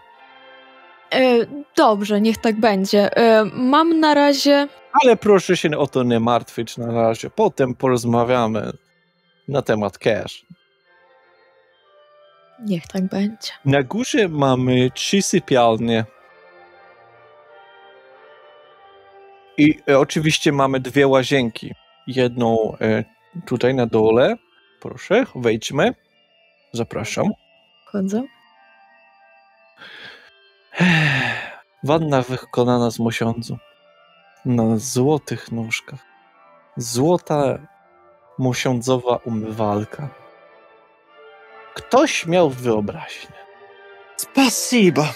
Dobrze, niech tak będzie. Mam na razie... Ale proszę się o to nie martwić na razie. Potem porozmawiamy na temat cash. Niech tak będzie. Na górze mamy 3 sypialnie. I oczywiście mamy 2 łazienki. Jedną tutaj na dole. Proszę, wejdźmy. Zapraszam. Chodzę. Wanna wykonana z mosiądzu. Na złotych nóżkach. Złota mosiądzowa umywalka. Ktoś miał wyobraźnię. Spasiba.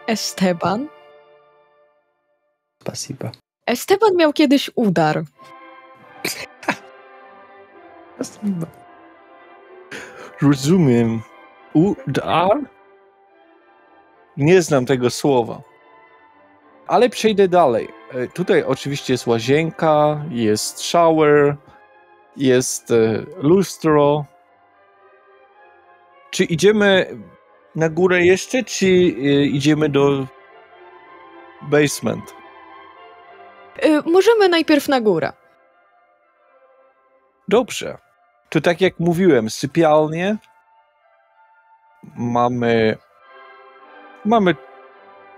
Esteban? Spasiba. Esteban miał kiedyś udar. Spasiba. Rozumiem. Udar? Nie znam tego słowa. Ale przejdę dalej. Tutaj oczywiście jest łazienka, jest shower, jest lustro. Czy idziemy na górę jeszcze, czy idziemy do basement? Możemy najpierw na górę. Dobrze. To tak jak mówiłem, sypialnie. Mamy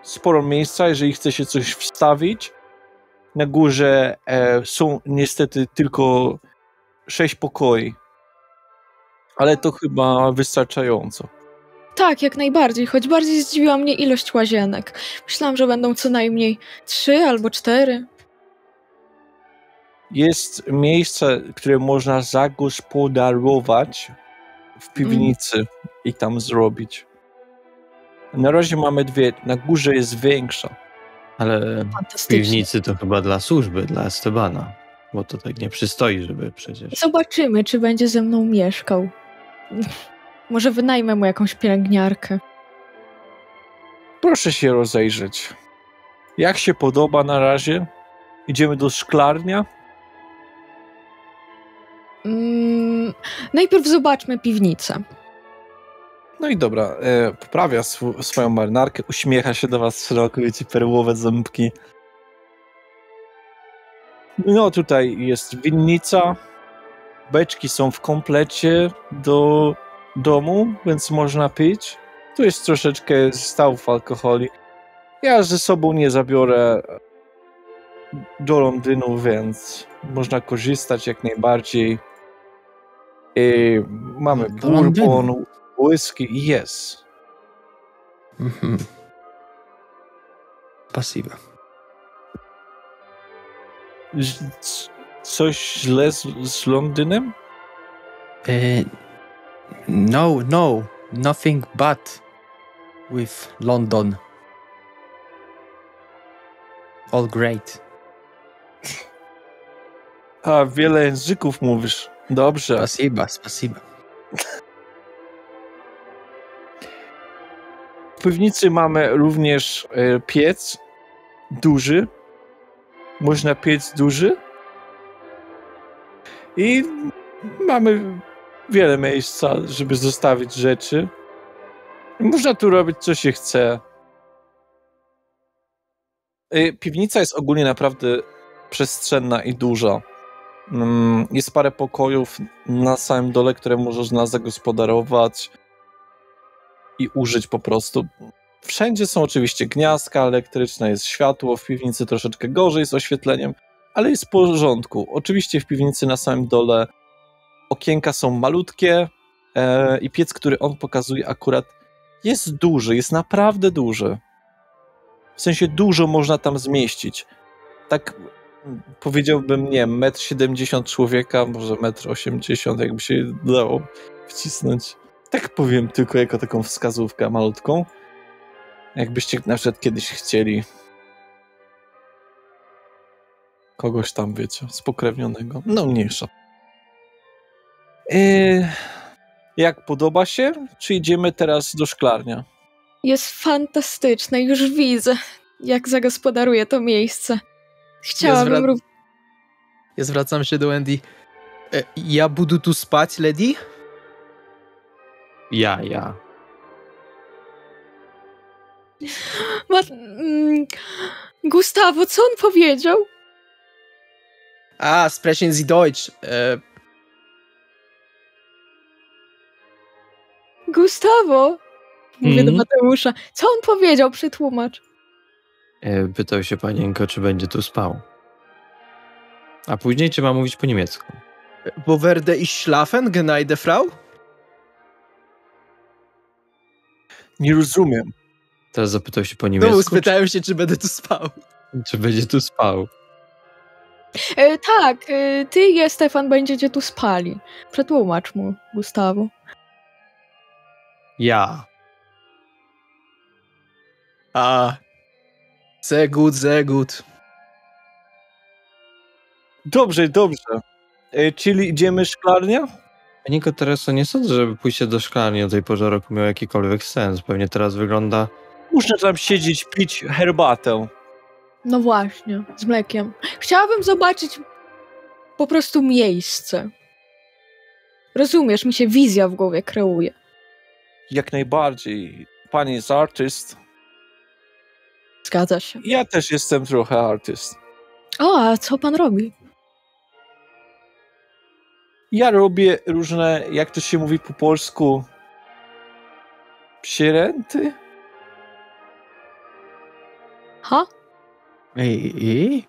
sporo miejsca, jeżeli chce się coś wstawić. Na górze są niestety tylko 6 pokoi. Ale to chyba wystarczająco. Tak, jak najbardziej, choć bardziej zdziwiła mnie ilość łazienek. Myślałam, że będą co najmniej 3 albo 4. Jest miejsce, które można zagospodarować w piwnicy i tam zrobić. Na razie mamy 2. Na górze jest większa. Ale w Fantastycznie. piwnicy to chyba dla służby, dla Estebana. Bo to tak nie przystoi, żeby przecież... Zobaczymy, czy będzie ze mną mieszkał. Może wynajmę mu jakąś pielęgniarkę. Proszę się rozejrzeć. Jak się podoba na razie? Idziemy do szklarnia? Najpierw zobaczmy piwnicę. No i dobra, poprawia swoją marynarkę, uśmiecha się do was szeroko, wiecie, perłowe ząbki. No tutaj jest winnica, beczki są w komplecie do domu, więc można pić. Tu jest troszeczkę stałów alkoholi. Ja ze sobą nie zabiorę do Londynu, więc można korzystać jak najbardziej. Mamy Do Londynu. bourbon, whisky, yes. Mhm. Spasiba. Coś źle z Londynem? No, nothing but with London. All great. A, wiele języków mówisz. Dobrze. Spasiba. W piwnicy mamy również piec duży. Można piec duży. I mamy wiele miejsca, żeby zostawić rzeczy. Można tu robić, co się chce. Piwnica jest ogólnie naprawdę przestrzenna i duża. Jest parę pokojów na samym dole, które można zagospodarować i użyć po prostu. Wszędzie są oczywiście gniazdka elektryczne, jest światło, w piwnicy troszeczkę gorzej z oświetleniem, ale jest w porządku. Oczywiście w piwnicy na samym dole okienka są malutkie i piec, który on pokazuje akurat jest duży, jest naprawdę duży. W sensie dużo można tam zmieścić. Tak powiedziałbym, nie wiem, 1,70 m człowieka, może 1,80 m, jakby się dało wcisnąć. Tak powiem tylko jako taką wskazówkę malutką. Jakbyście na przykład kiedyś chcieli kogoś tam, wiecie, spokrewnionego. No mniejsza. Jak podoba się? Czy idziemy teraz do szklarnia? Jest fantastyczne, już widzę, jak zagospodaruję to miejsce. Chciałabym... Ja zwracam się do Andy. Ja budu tu spać, lady? Ja. Gustavo, co on powiedział? Sprechen Sie Deutsch. Gustavo! Mówię do Mateusza. Co on powiedział? Przetłumacz. Pytał się panienko, czy będzie tu spał. A później, czy ma mówić po niemiecku. Wo werde ich schlafen, gnädige Frau? Nie rozumiem. Teraz zapytał się po niemiecku. No, spytałem się, czy będę tu spał. Czy będzie tu spał. Tak, ty i Stefan będziecie tu spali. Przetłumacz mu, Gustavo. Ja. Sehr gut, sehr gut. Dobrze. Czyli idziemy szklarnia? Panienko Tereso, nie sądzę, żeby pójście do szklarni o tej porze roku miało jakikolwiek sens. Pewnie teraz wygląda... Można tam siedzieć, pić herbatę. No właśnie, z mlekiem. Chciałabym zobaczyć po prostu miejsce. Rozumiesz, mi się wizja w głowie kreuje. Jak najbardziej. Pani jest artyst. Zgadza się. Ja też jestem trochę artyst. O, a co pan robi? Ja robię różne, jak to się mówi po polsku, psieręty? Ha? I?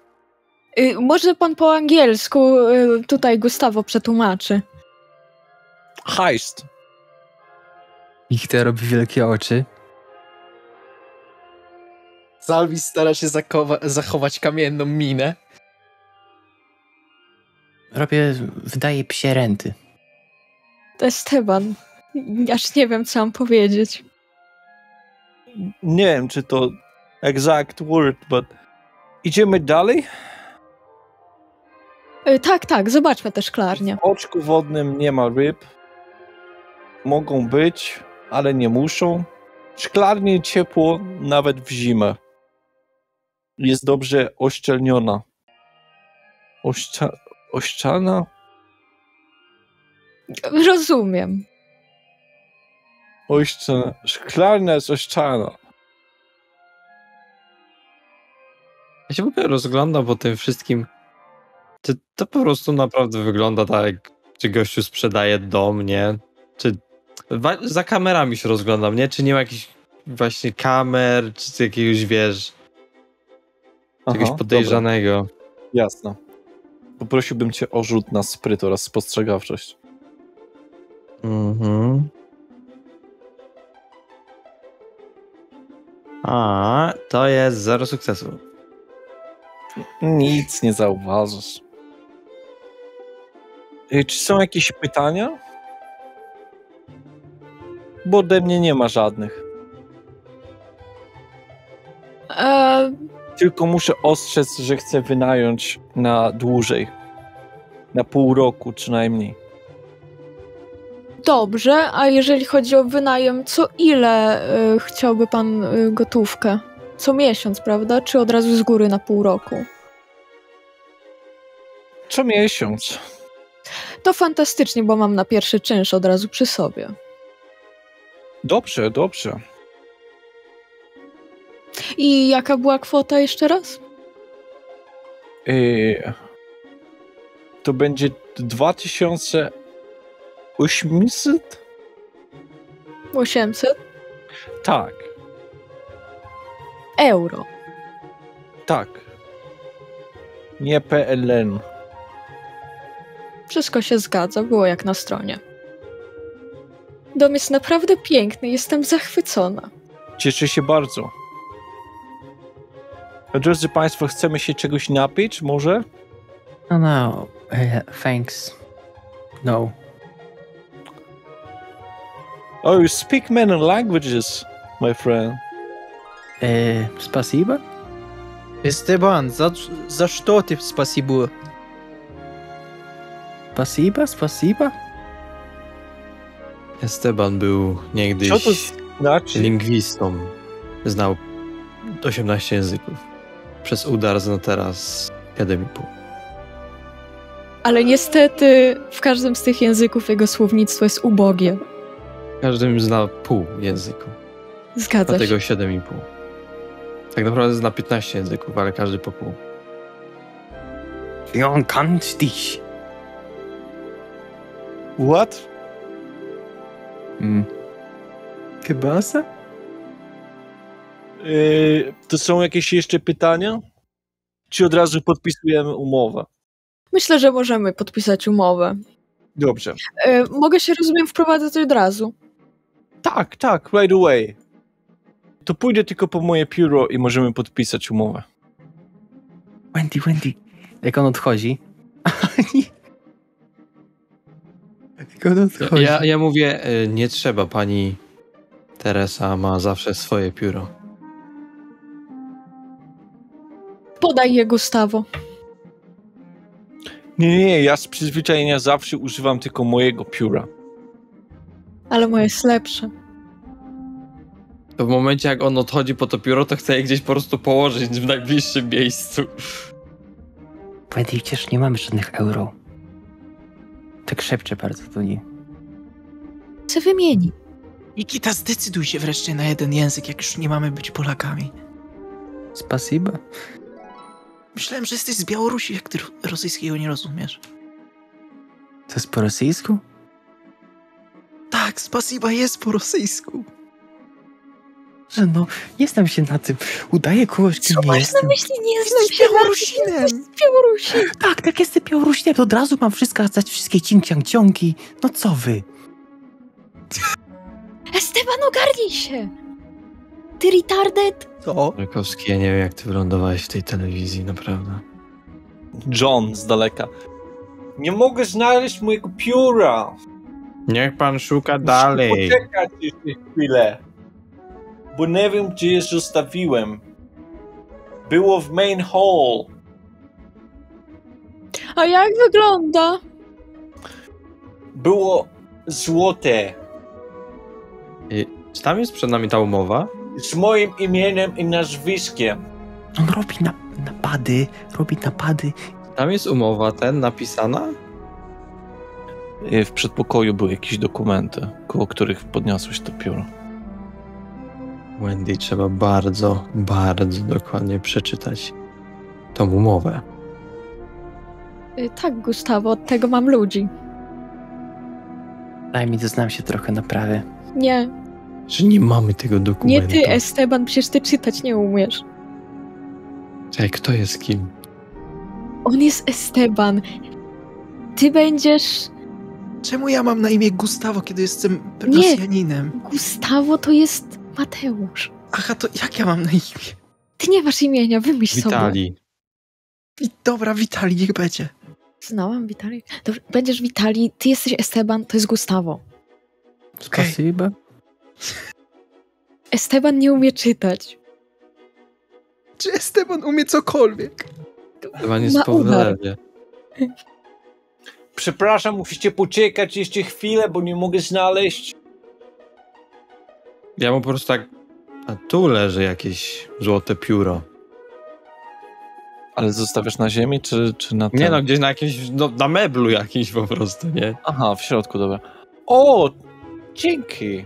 Może pan po angielsku tutaj Gustavo przetłumaczy. Heist. Ich te robi wielkie oczy. Salvis stara się zachować kamienną minę. Wydaje psie renty. Esteban, aż nie wiem, co mam powiedzieć. Nie wiem, czy to exact word, but idziemy dalej? Tak, zobaczmy te szklarnie. W oczku wodnym nie ma ryb. Mogą być, ale nie muszą. Szklarnie ciepło nawet w zimę. Jest dobrze oszczelniona. Ościana? Rozumiem. Szklarnia jest ościana. Ja się w ogóle rozglądam po tym wszystkim. To po prostu naprawdę wygląda tak, czy gościu sprzedaje dom, nie? Czy za kamerami się rozglądam, nie? Czy nie ma jakichś właśnie kamer, czy jakiegoś, wiesz, czegoś podejrzanego. Dobra. Jasne. Poprosiłbym cię o rzut na spryt oraz spostrzegawczość. To jest 0 sukcesów. Nic nie zauważysz. Czy są jakieś pytania? Bo ode mnie nie ma żadnych. Tylko muszę ostrzec, że chcę wynająć na dłużej. Na pół roku przynajmniej. Dobrze, a jeżeli chodzi o wynajem, co ile chciałby pan gotówkę? Co miesiąc, prawda? Czy od razu z góry na pół roku? Co miesiąc. To fantastycznie, bo mam na pierwszy czynsz od razu przy sobie. Dobrze, dobrze. I jaka była kwota jeszcze raz? To będzie 2800? 800 Tak, euro. tak. Nie PLN. Wszystko się zgadza, było jak na stronie. Dom jest naprawdę piękny, jestem zachwycona. Cieszę się bardzo. Drodzy Państwo, chcemy się czegoś napić, może? No, thanks. No. Oh, you speak many languages, my friend. Spasiba? Esteban, za что ty спасибо? Spasiba? Esteban był niegdyś Co to znaczy? lingwistą. Znał 18 języków. Przez udar zna teraz 7,5. Ale niestety w każdym z tych języków jego słownictwo jest ubogie. Każdy zna pół języku. Zgadza się. Dlatego 7,5. Tak naprawdę zna 15 języków, ale każdy po pół. Jon kannst dich. What? Kybasa? To są jakieś jeszcze pytania? Czy od razu podpisujemy umowę? Myślę, że możemy podpisać umowę. Dobrze. Mogę się, rozumiem, wprowadzać od razu. Tak, right away. To pójdę tylko po moje pióro i możemy podpisać umowę. Wendy. Jak on odchodzi? Jak on odchodzi? Ja mówię, nie trzeba, pani Teresa ma zawsze swoje pióro. Podaj je, Gustavo. Nie, ja z przyzwyczajenia zawsze używam tylko mojego pióra. Ale moje jest lepsze. To w momencie, jak on odchodzi po to pióro, to chce je gdzieś po prostu położyć w najbliższym miejscu. Wendy, przecież nie mamy żadnych euro. Tak szepcze bardzo do niej. Co wymieni? Nikita, zdecyduj się wreszcie na jeden język, jak już nie mamy być Polakami. Spasiba? Myślałem, że jesteś z Białorusi, jak ty rosyjskiego nie rozumiesz. To jest po rosyjsku? Tak, spasiba jest po rosyjsku. Że no, nie znam się na tym. Udaję kogoś, kim nie jestem. Na myśli nie znam Jesteś się Białorusinem. z Białorusi. Tak, jestem Białorusinem, to od razu mam wszystko, zdać wszystkie ciągi. No co wy? Esteban, ogarnij się! Ty retarded? Co? Rakowski, ja nie wiem, jak ty wylądowałeś w tej telewizji, naprawdę. John z daleka. Nie mogę znaleźć mojego pióra. Niech pan szuka Muszę dalej. poczekać jeszcze chwilę. Bo nie wiem, gdzie je zostawiłem. Było w main hall. A jak wygląda? Było złote. Czy tam jest przed nami ta umowa? Z moim imieniem i nazwiskiem. On robi napady. Tam jest umowa napisana? W przedpokoju były jakieś dokumenty, koło których podniosłeś to pióro. Wendy, trzeba bardzo, bardzo dokładnie przeczytać tą umowę. Tak, Gustavo, od tego mam ludzi. Daj mi, doznam się trochę na prawie. Nie, Że nie mamy tego nie dokumentu. ty, Esteban, przecież ty czytać nie umiesz. Czekaj, kto jest kim? On jest Esteban. Ty będziesz... Czemu ja mam na imię Gustavo, kiedy jestem Nie. Rosjaninem? Gustavo to jest Mateusz. Aha, to jak ja mam na imię? Ty nie masz imienia, wymyśl sobie. Witali. Dobra, Witali, niech będzie. Znałam Witali. Dobrze, będziesz Witali, ty jesteś Esteban, to jest Gustavo. Spasiba? Esteban nie umie czytać. Czy Esteban umie cokolwiek? Chyba nie jest Ma po udar. wlewie. Przepraszam, musicie poczekać jeszcze chwilę, bo nie mogę znaleźć. Ja mu po prostu tak... A tu leży jakieś złote pióro. Ale zostawiasz na ziemi, czy na tym? Nie no, gdzieś na jakimś, no, na meblu jakiś po prostu, nie? Aha, w środku, dobra. O, dzięki.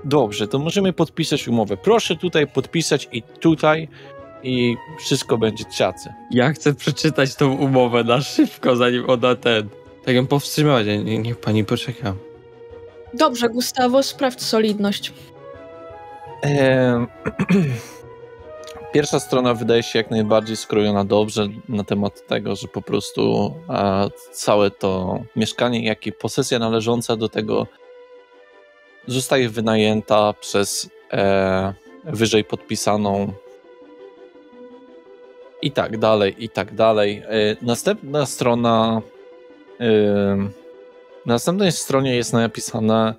Dobrze, to możemy podpisać umowę. Proszę tutaj podpisać i wszystko będzie ciacy. Ja chcę przeczytać tą umowę na szybko, zanim ona tak ją powstrzymać. Niech pani poczeka. Dobrze, Gustawo, sprawdź solidność. Pierwsza strona wydaje się jak najbardziej skrojona dobrze na temat tego, że po prostu całe to mieszkanie, jak i posesja należąca do tego zostaje wynajęta przez wyżej podpisaną i tak dalej, i tak dalej. Następna strona na następnej stronie jest napisane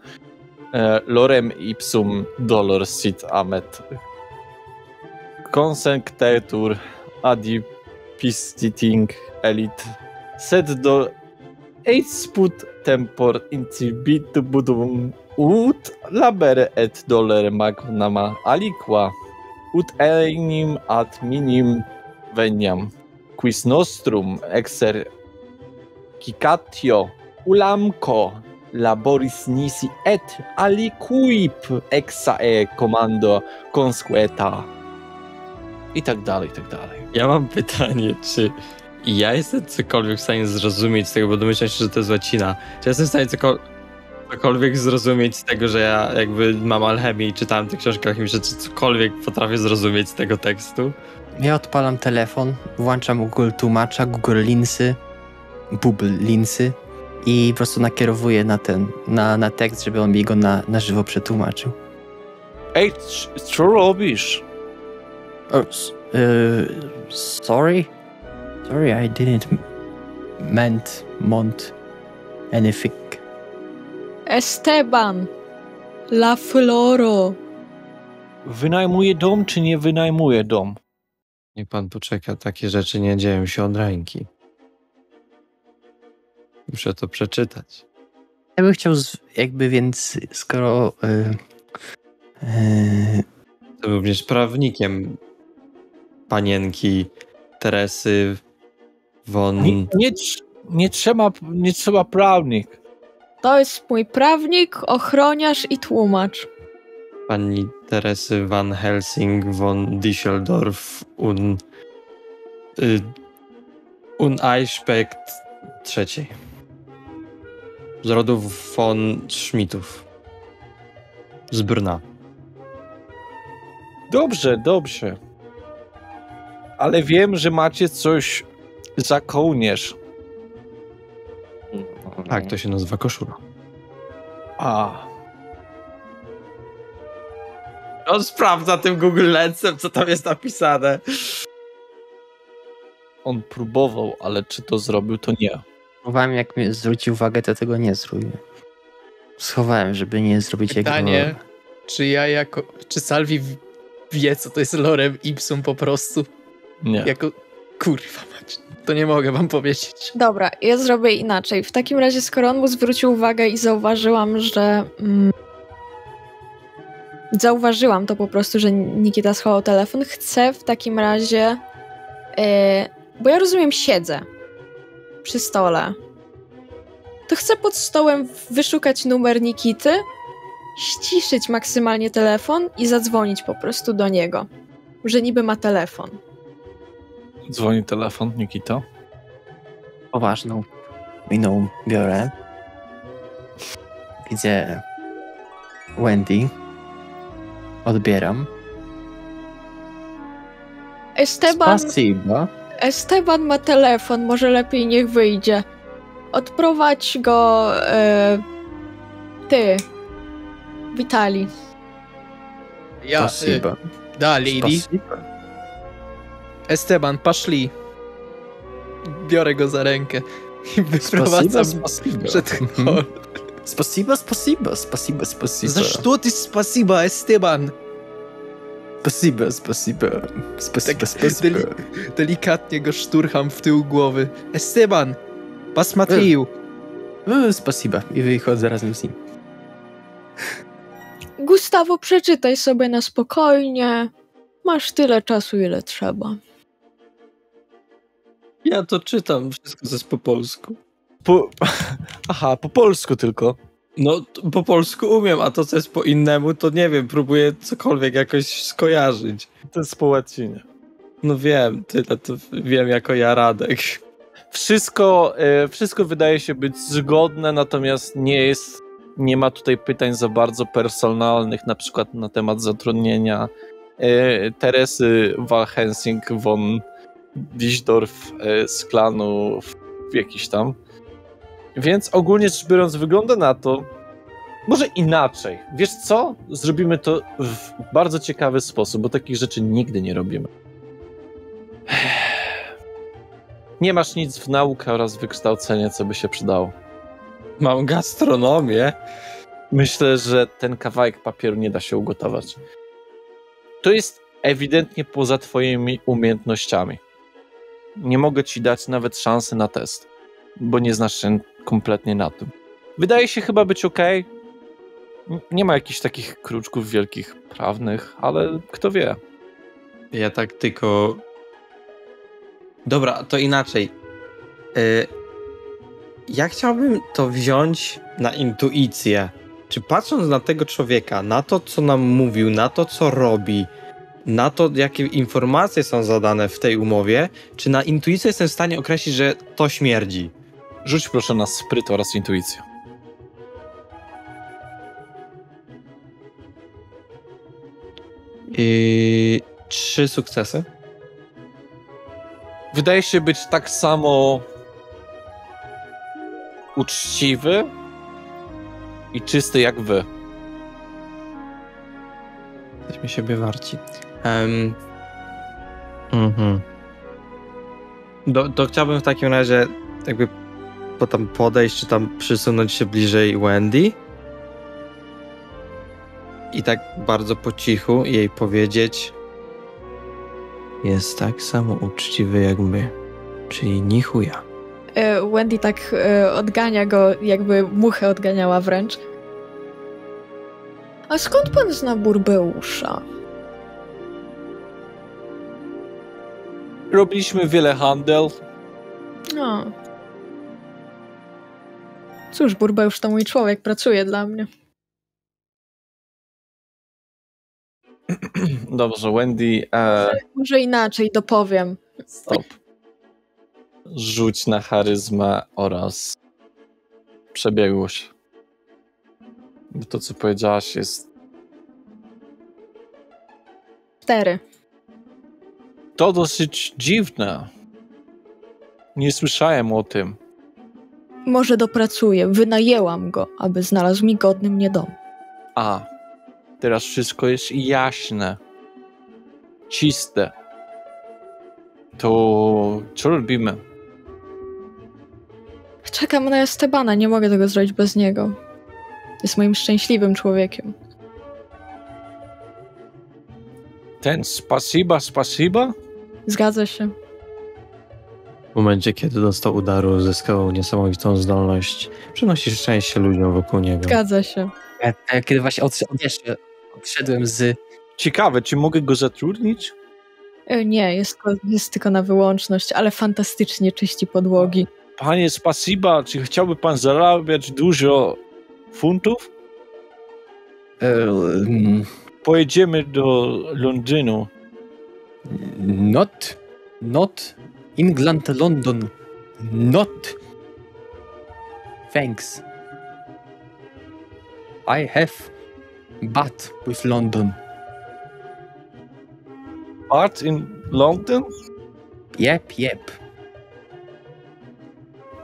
lorem ipsum dolor sit amet consenctetur adipistiting elit sed do sput tempor incibitubudum ut labere et dolere magnama aliqua ut enim ad minim veniam quis nostrum exercicatio ulamco laboris nisi et aliquip exae commando consqueta. I tak dalej, i tak dalej. Ja mam pytanie, czy ja jestem cokolwiek w stanie zrozumieć z tego, bo domyślam się, że to jest łacina. Czy jestem w stanie cokolwiek zrozumieć z tego, że ja jakby mam alchemię i czytałem te książki alchemiczne, czy cokolwiek potrafię zrozumieć z tego tekstu? Ja odpalam telefon, włączam Google Tłumacza, Google Linsy, Bubble Linsy i po prostu nakierowuję na tekst, żeby on mi go na żywo przetłumaczył. Ej, co robisz? Sorry, I didn't meant anything. Esteban, la floro. Wynajmuje dom, czy nie wynajmuje dom? Niech pan poczeka, takie rzeczy nie dzieją się od ręki. Muszę to przeczytać. Ja bym chciał więc skoro... Jestem również prawnikiem panienki Teresy von... Nie trzeba prawnik. To jest mój prawnik, ochroniarz i tłumacz. Pani Teresy van Helsing von Düsseldorf un Eichspecht III. Z rodów von Schmidtów. Z Brna. Dobrze. Ale wiem, że macie coś za kołnierz. Tak, to się nazywa koszula. On sprawdza tym Google Lensem, co tam jest napisane. On próbował, ale czy to zrobił, to nie. Próbowałem, jak mi zwróci uwagę, to tego nie zrobił. Schowałem, żeby nie zrobić Pytanie, czy Salvi wie, co to jest lorem ipsum po prostu? Nie. Kurwa mać, to nie mogę wam powiedzieć. Dobra, ja zrobię inaczej. W takim razie, skoro on mu zwrócił uwagę i zauważyłam, że... zauważyłam to po prostu, że Nikita schował telefon. Chcę w takim razie... bo ja rozumiem, siedzę przy stole. To chcę pod stołem wyszukać numer Nikity, ściszyć maksymalnie telefon i zadzwonić po prostu do niego. Że niby ma telefon. Dzwoni telefon, Nikita. Poważną miną biorę. Widzę Wendy. Odbieram. Esteban ma telefon, może lepiej niech wyjdzie. Odprowadź go ty, Witali. Da, lady. Esteban, paszli. Biorę go za rękę i wyprowadzam przed hol. Spasiba. Za что ty spasiba, Esteban? Spasiba. Delikatnie go szturcham w tył głowy. Esteban, посмотрю. Spasiba. I wychodzę razem z nim. Gustawo, przeczytaj sobie na spokojnie. Masz tyle czasu, ile trzeba. Ja to czytam, wszystko jest po polsku. Aha, po polsku tylko. No, po polsku umiem, a to, co jest po innemu, to nie wiem, próbuję cokolwiek jakoś skojarzyć. To jest po łacinie. No wiem, tyle to wiem jako ja, Radek. Wszystko wydaje się być zgodne, natomiast nie ma tutaj pytań za bardzo personalnych, na przykład na temat zatrudnienia Teresy Walhensing von Wiesdorf z klanu jakiś tam. Więc ogólnie rzecz biorąc wygląda na to, może inaczej. Wiesz co? Zrobimy to w bardzo ciekawy sposób, bo takich rzeczy nigdy nie robimy. Nie masz nic w naukę oraz wykształcenie, co by się przydało. Mam gastronomię. Myślę, że ten kawałek papieru nie da się ugotować. To jest ewidentnie poza twoimi umiejętnościami. Nie mogę ci dać nawet szansy na test, bo nie znasz się kompletnie na tym. Wydaje się chyba być okej. Nie ma jakichś takich kruczków wielkich prawnych, ale kto wie. Ja tak tylko... Dobra, to inaczej. Ja chciałbym to wziąć na intuicję. Czy patrząc na tego człowieka, na to, co nam mówił, na to, co robi, na to, jakie informacje są zadane w tej umowie, czy na intuicję jestem w stanie określić, że to śmierdzi? Rzuć proszę na spryt oraz intuicję. I 3 sukcesy. Wydaje się być tak samo uczciwy i czysty jak wy. Jesteśmy siebie warci. To chciałbym w takim razie jakby potem podejść, czy tam przysunąć się bliżej Wendy i tak bardzo po cichu jej powiedzieć: jest tak samo uczciwy jak my, czyli ni chuja. Wendy tak odgania go, jakby muchę odganiała wręcz. A skąd pan zna Burbeusza? Robiliśmy wiele handel. No. Cóż, Burbeusz to mój człowiek, pracuje dla mnie. Dobrze, Wendy. Może inaczej dopowiem. Stop. Rzuć na charyzmę oraz przebiegłość. Bo to, co powiedziałaś, jest... 4. To dosyć dziwne. Nie słyszałem o tym. Może dopracuję. Wynajęłam go, aby znalazł mi godny mnie dom. A, teraz wszystko jest jaśne. Czyste. To co robimy? Czekam na Estebana, nie mogę tego zrobić bez niego. Jest moim szczęśliwym człowiekiem. Ten spasiba? Zgadza się. W momencie, kiedy dostał udaru, zyskał niesamowitą zdolność przynosić szczęście ludziom wokół niego. Zgadza się. Ja kiedy właśnie odszedłem z... Ciekawe, czy mogę go zatrudnić? Nie, jest tylko na wyłączność, ale fantastycznie czyści podłogi. Panie spasiba, czy chciałby pan zarabiać dużo funtów? Pojedziemy do Londynu. Not England, London. Not. Thanks. I have but with London. Art in London? Yep.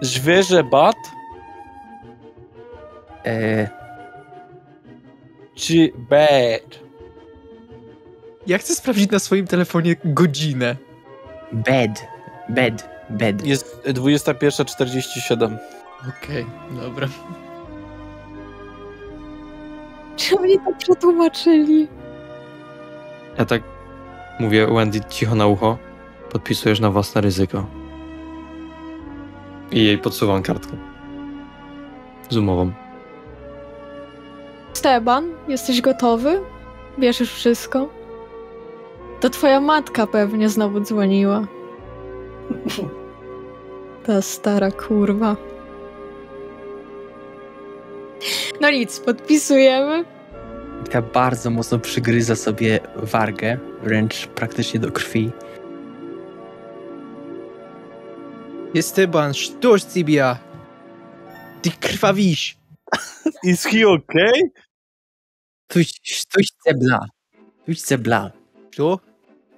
Zwierzę bat? Czy bad? Ja chcę sprawdzić na swoim telefonie godzinę. Bed. Jest 21:47. Okej, dobra. Czy oni to przetłumaczyli? Ja tak mówię Wendy cicho na ucho. Podpisujesz na własne ryzyko. I jej podsuwam kartkę. Z umową. Esteban, jesteś gotowy? Wiesz już wszystko? To twoja matka pewnie znowu dzwoniła. Ta stara kurwa. No nic, podpisujemy. Taka bardzo mocno przygryza sobie wargę, wręcz praktycznie do krwi. Esteban, что ж тебя? Ty krwawisz. Is he okay? Tuś cebla. Tuś cebla. Co?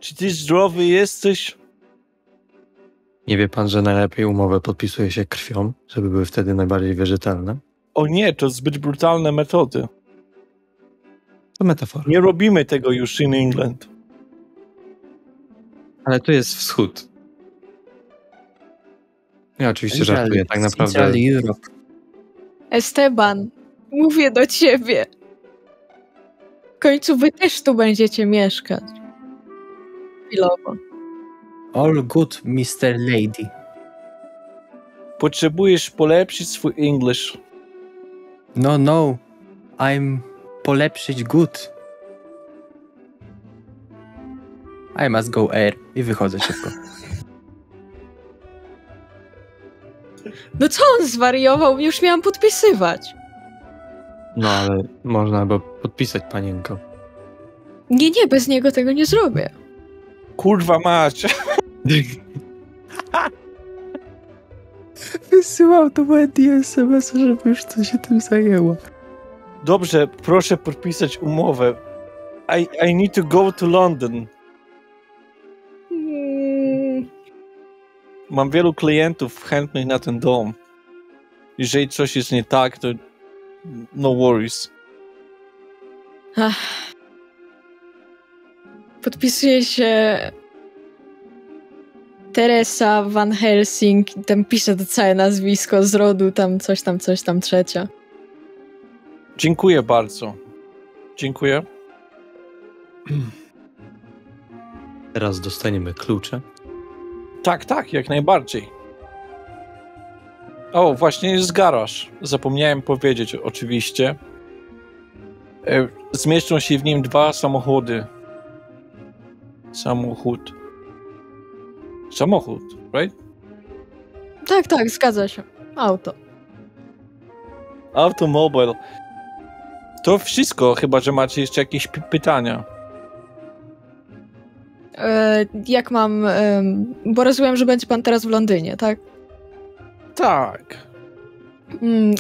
Czy ty zdrowy jesteś? Nie wie pan, że najlepiej umowę podpisuje się krwią, żeby były wtedy najbardziej wierzytelne? O nie, to zbyt brutalne metody. To metafora. Nie robimy tego już in England. Ale to jest wschód. Ja oczywiście żartuję, tak naprawdę. Central Europe. Esteban, mówię do ciebie. W końcu wy też tu będziecie mieszkać. Chwilowo. All good, Mr. Lady. Potrzebujesz polepszyć swój English. No. I'm polepszyć good. I must go air. I wychodzę szybko. No co on zwariował? Już miałam podpisywać. No ale można by podpisać, panienko. Nie, bez niego tego nie zrobię. Kurwa mać. Wysyłał to Wendy SMS, żeby już coś się tym zajęło. Dobrze, proszę podpisać umowę. I need to go to London. Mam wielu klientów chętnych na ten dom. Jeżeli coś jest nie tak, to no worries. Podpisuje się Teresa Van Helsing i tam pisze to całe nazwisko z rodu, tam coś tam trzecia. Dziękuję bardzo. Dziękuję. Teraz dostaniemy klucze. Tak, jak najbardziej. O, właśnie jest garaż. Zapomniałem powiedzieć, oczywiście. Zmieszczą się w nim 2 samochody. Samochód, right? Tak, zgadza się. Auto. Automobil. To wszystko, chyba że macie jeszcze jakieś pytania. Jak mam... bo rozumiem, że będzie pan teraz w Londynie, tak? Tak.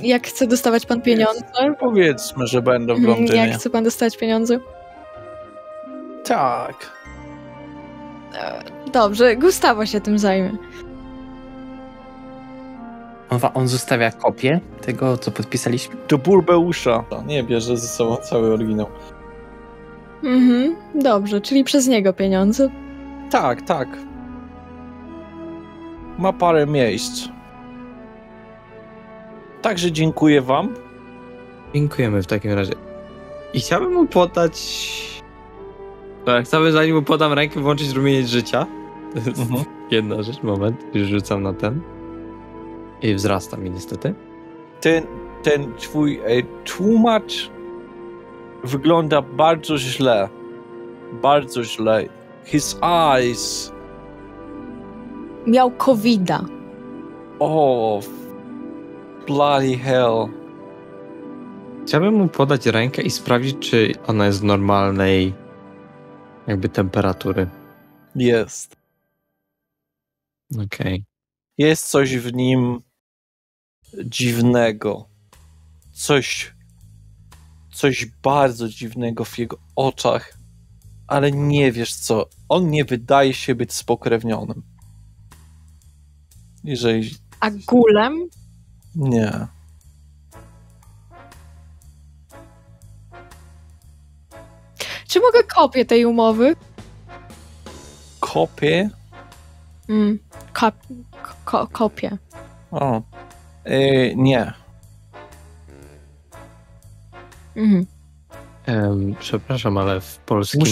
Jak chce dostawać pan pieniądze? Powiedzmy, że będę w Londynie. Jak chce pan dostać pieniądze? Tak. Dobrze, Gustavo się tym zajmie. On zostawia kopię tego, co podpisaliśmy. Do Burbeusza. Nie bierze ze sobą cały oryginał. Dobrze, czyli przez niego pieniądze. Tak. Ma parę miejsc. Także dziękuję wam. Dziękujemy w takim razie. I chciałbym mu podać... Chciałbym, zanim mu podam rękę, włączyć rumieniec życia. To jest jedna rzecz, moment. Już rzucam na ten. I wzrasta mi niestety. Ten twój tłumacz wygląda bardzo źle. Bardzo źle. His eyes. Miał COVID-a. Oh, bloody hell. Chciałbym mu podać rękę i sprawdzić, czy ona jest normalnej jakby temperatury. Jest. Okej. Jest coś w nim dziwnego. Coś bardzo dziwnego w jego oczach. Ale nie wiesz co. On nie wydaje się być spokrewnionym. Jeżeli... A gulem? Nie. Czy mogę kopię tej umowy? Kopię? Kopię. O. Nie. Przepraszam, ale w polskim...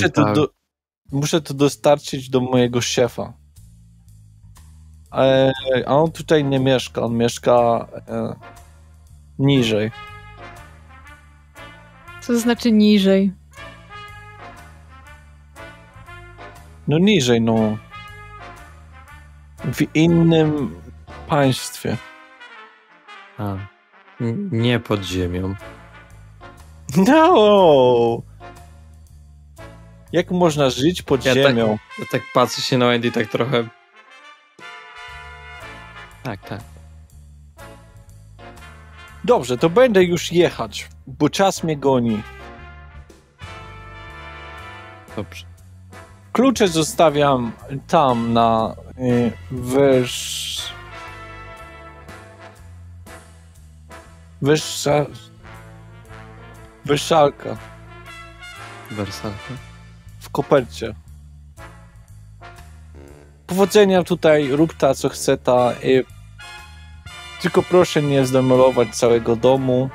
Muszę to dostarczyć do mojego szefa. A on tutaj nie mieszka. On mieszka niżej. Co znaczy niżej? No niżej, no. W innym państwie. A, nie pod ziemią. No! Jak można żyć pod ziemią? Ja tak patrzę się na Wendy tak trochę... Tak. Dobrze, to będę już jechać, bo czas mnie goni. Dobrze. Klucze zostawiam tam na Werszalka Wersalka. w kopercie. Powodzenia tutaj, rób ta co chce ta. Tylko proszę nie zdemolować całego domu.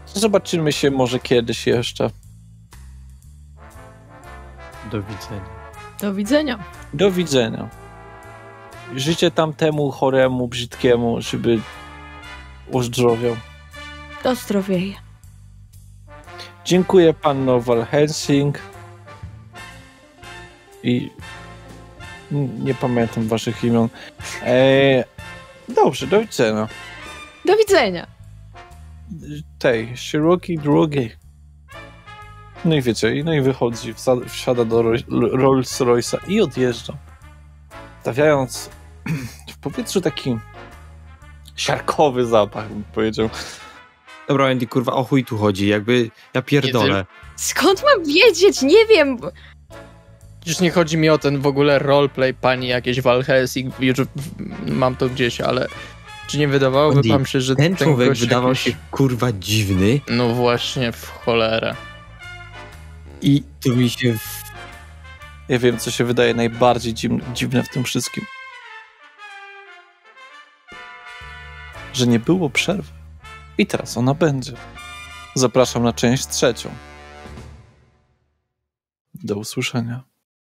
Zobaczymy się może kiedyś jeszcze. Do widzenia. Do widzenia. Do widzenia. Życzę tamtemu choremu, brzydkiemu, żeby ozdrowiał. Do zdrowieje. Dziękuję panno Valhelsing. I nie pamiętam waszych imion. Dobrze, do widzenia. Do widzenia. Tej, szerokiej drogi. No i wiecie, no i wychodzi, wsiada do Rolls Royce'a i odjeżdża. Stawiając w powietrzu taki siarkowy zapach, bym powiedział. Dobra, Andy, kurwa, o chuj tu chodzi, jakby ja pierdolę. Skąd mam wiedzieć? Nie wiem. Już nie chodzi mi o ten w ogóle roleplay pani jakieś Valhelsing, już mam to gdzieś, ale czy nie wydawałoby Andy, wam się, że ten człowiek gość wydawał jakiś... się kurwa dziwny No właśnie, w cholerę. i to mi się... Ja wiem, co się wydaje najbardziej dziwne w tym wszystkim. Że nie było przerwy. I teraz ona będzie. Zapraszam na część 3. Do usłyszenia.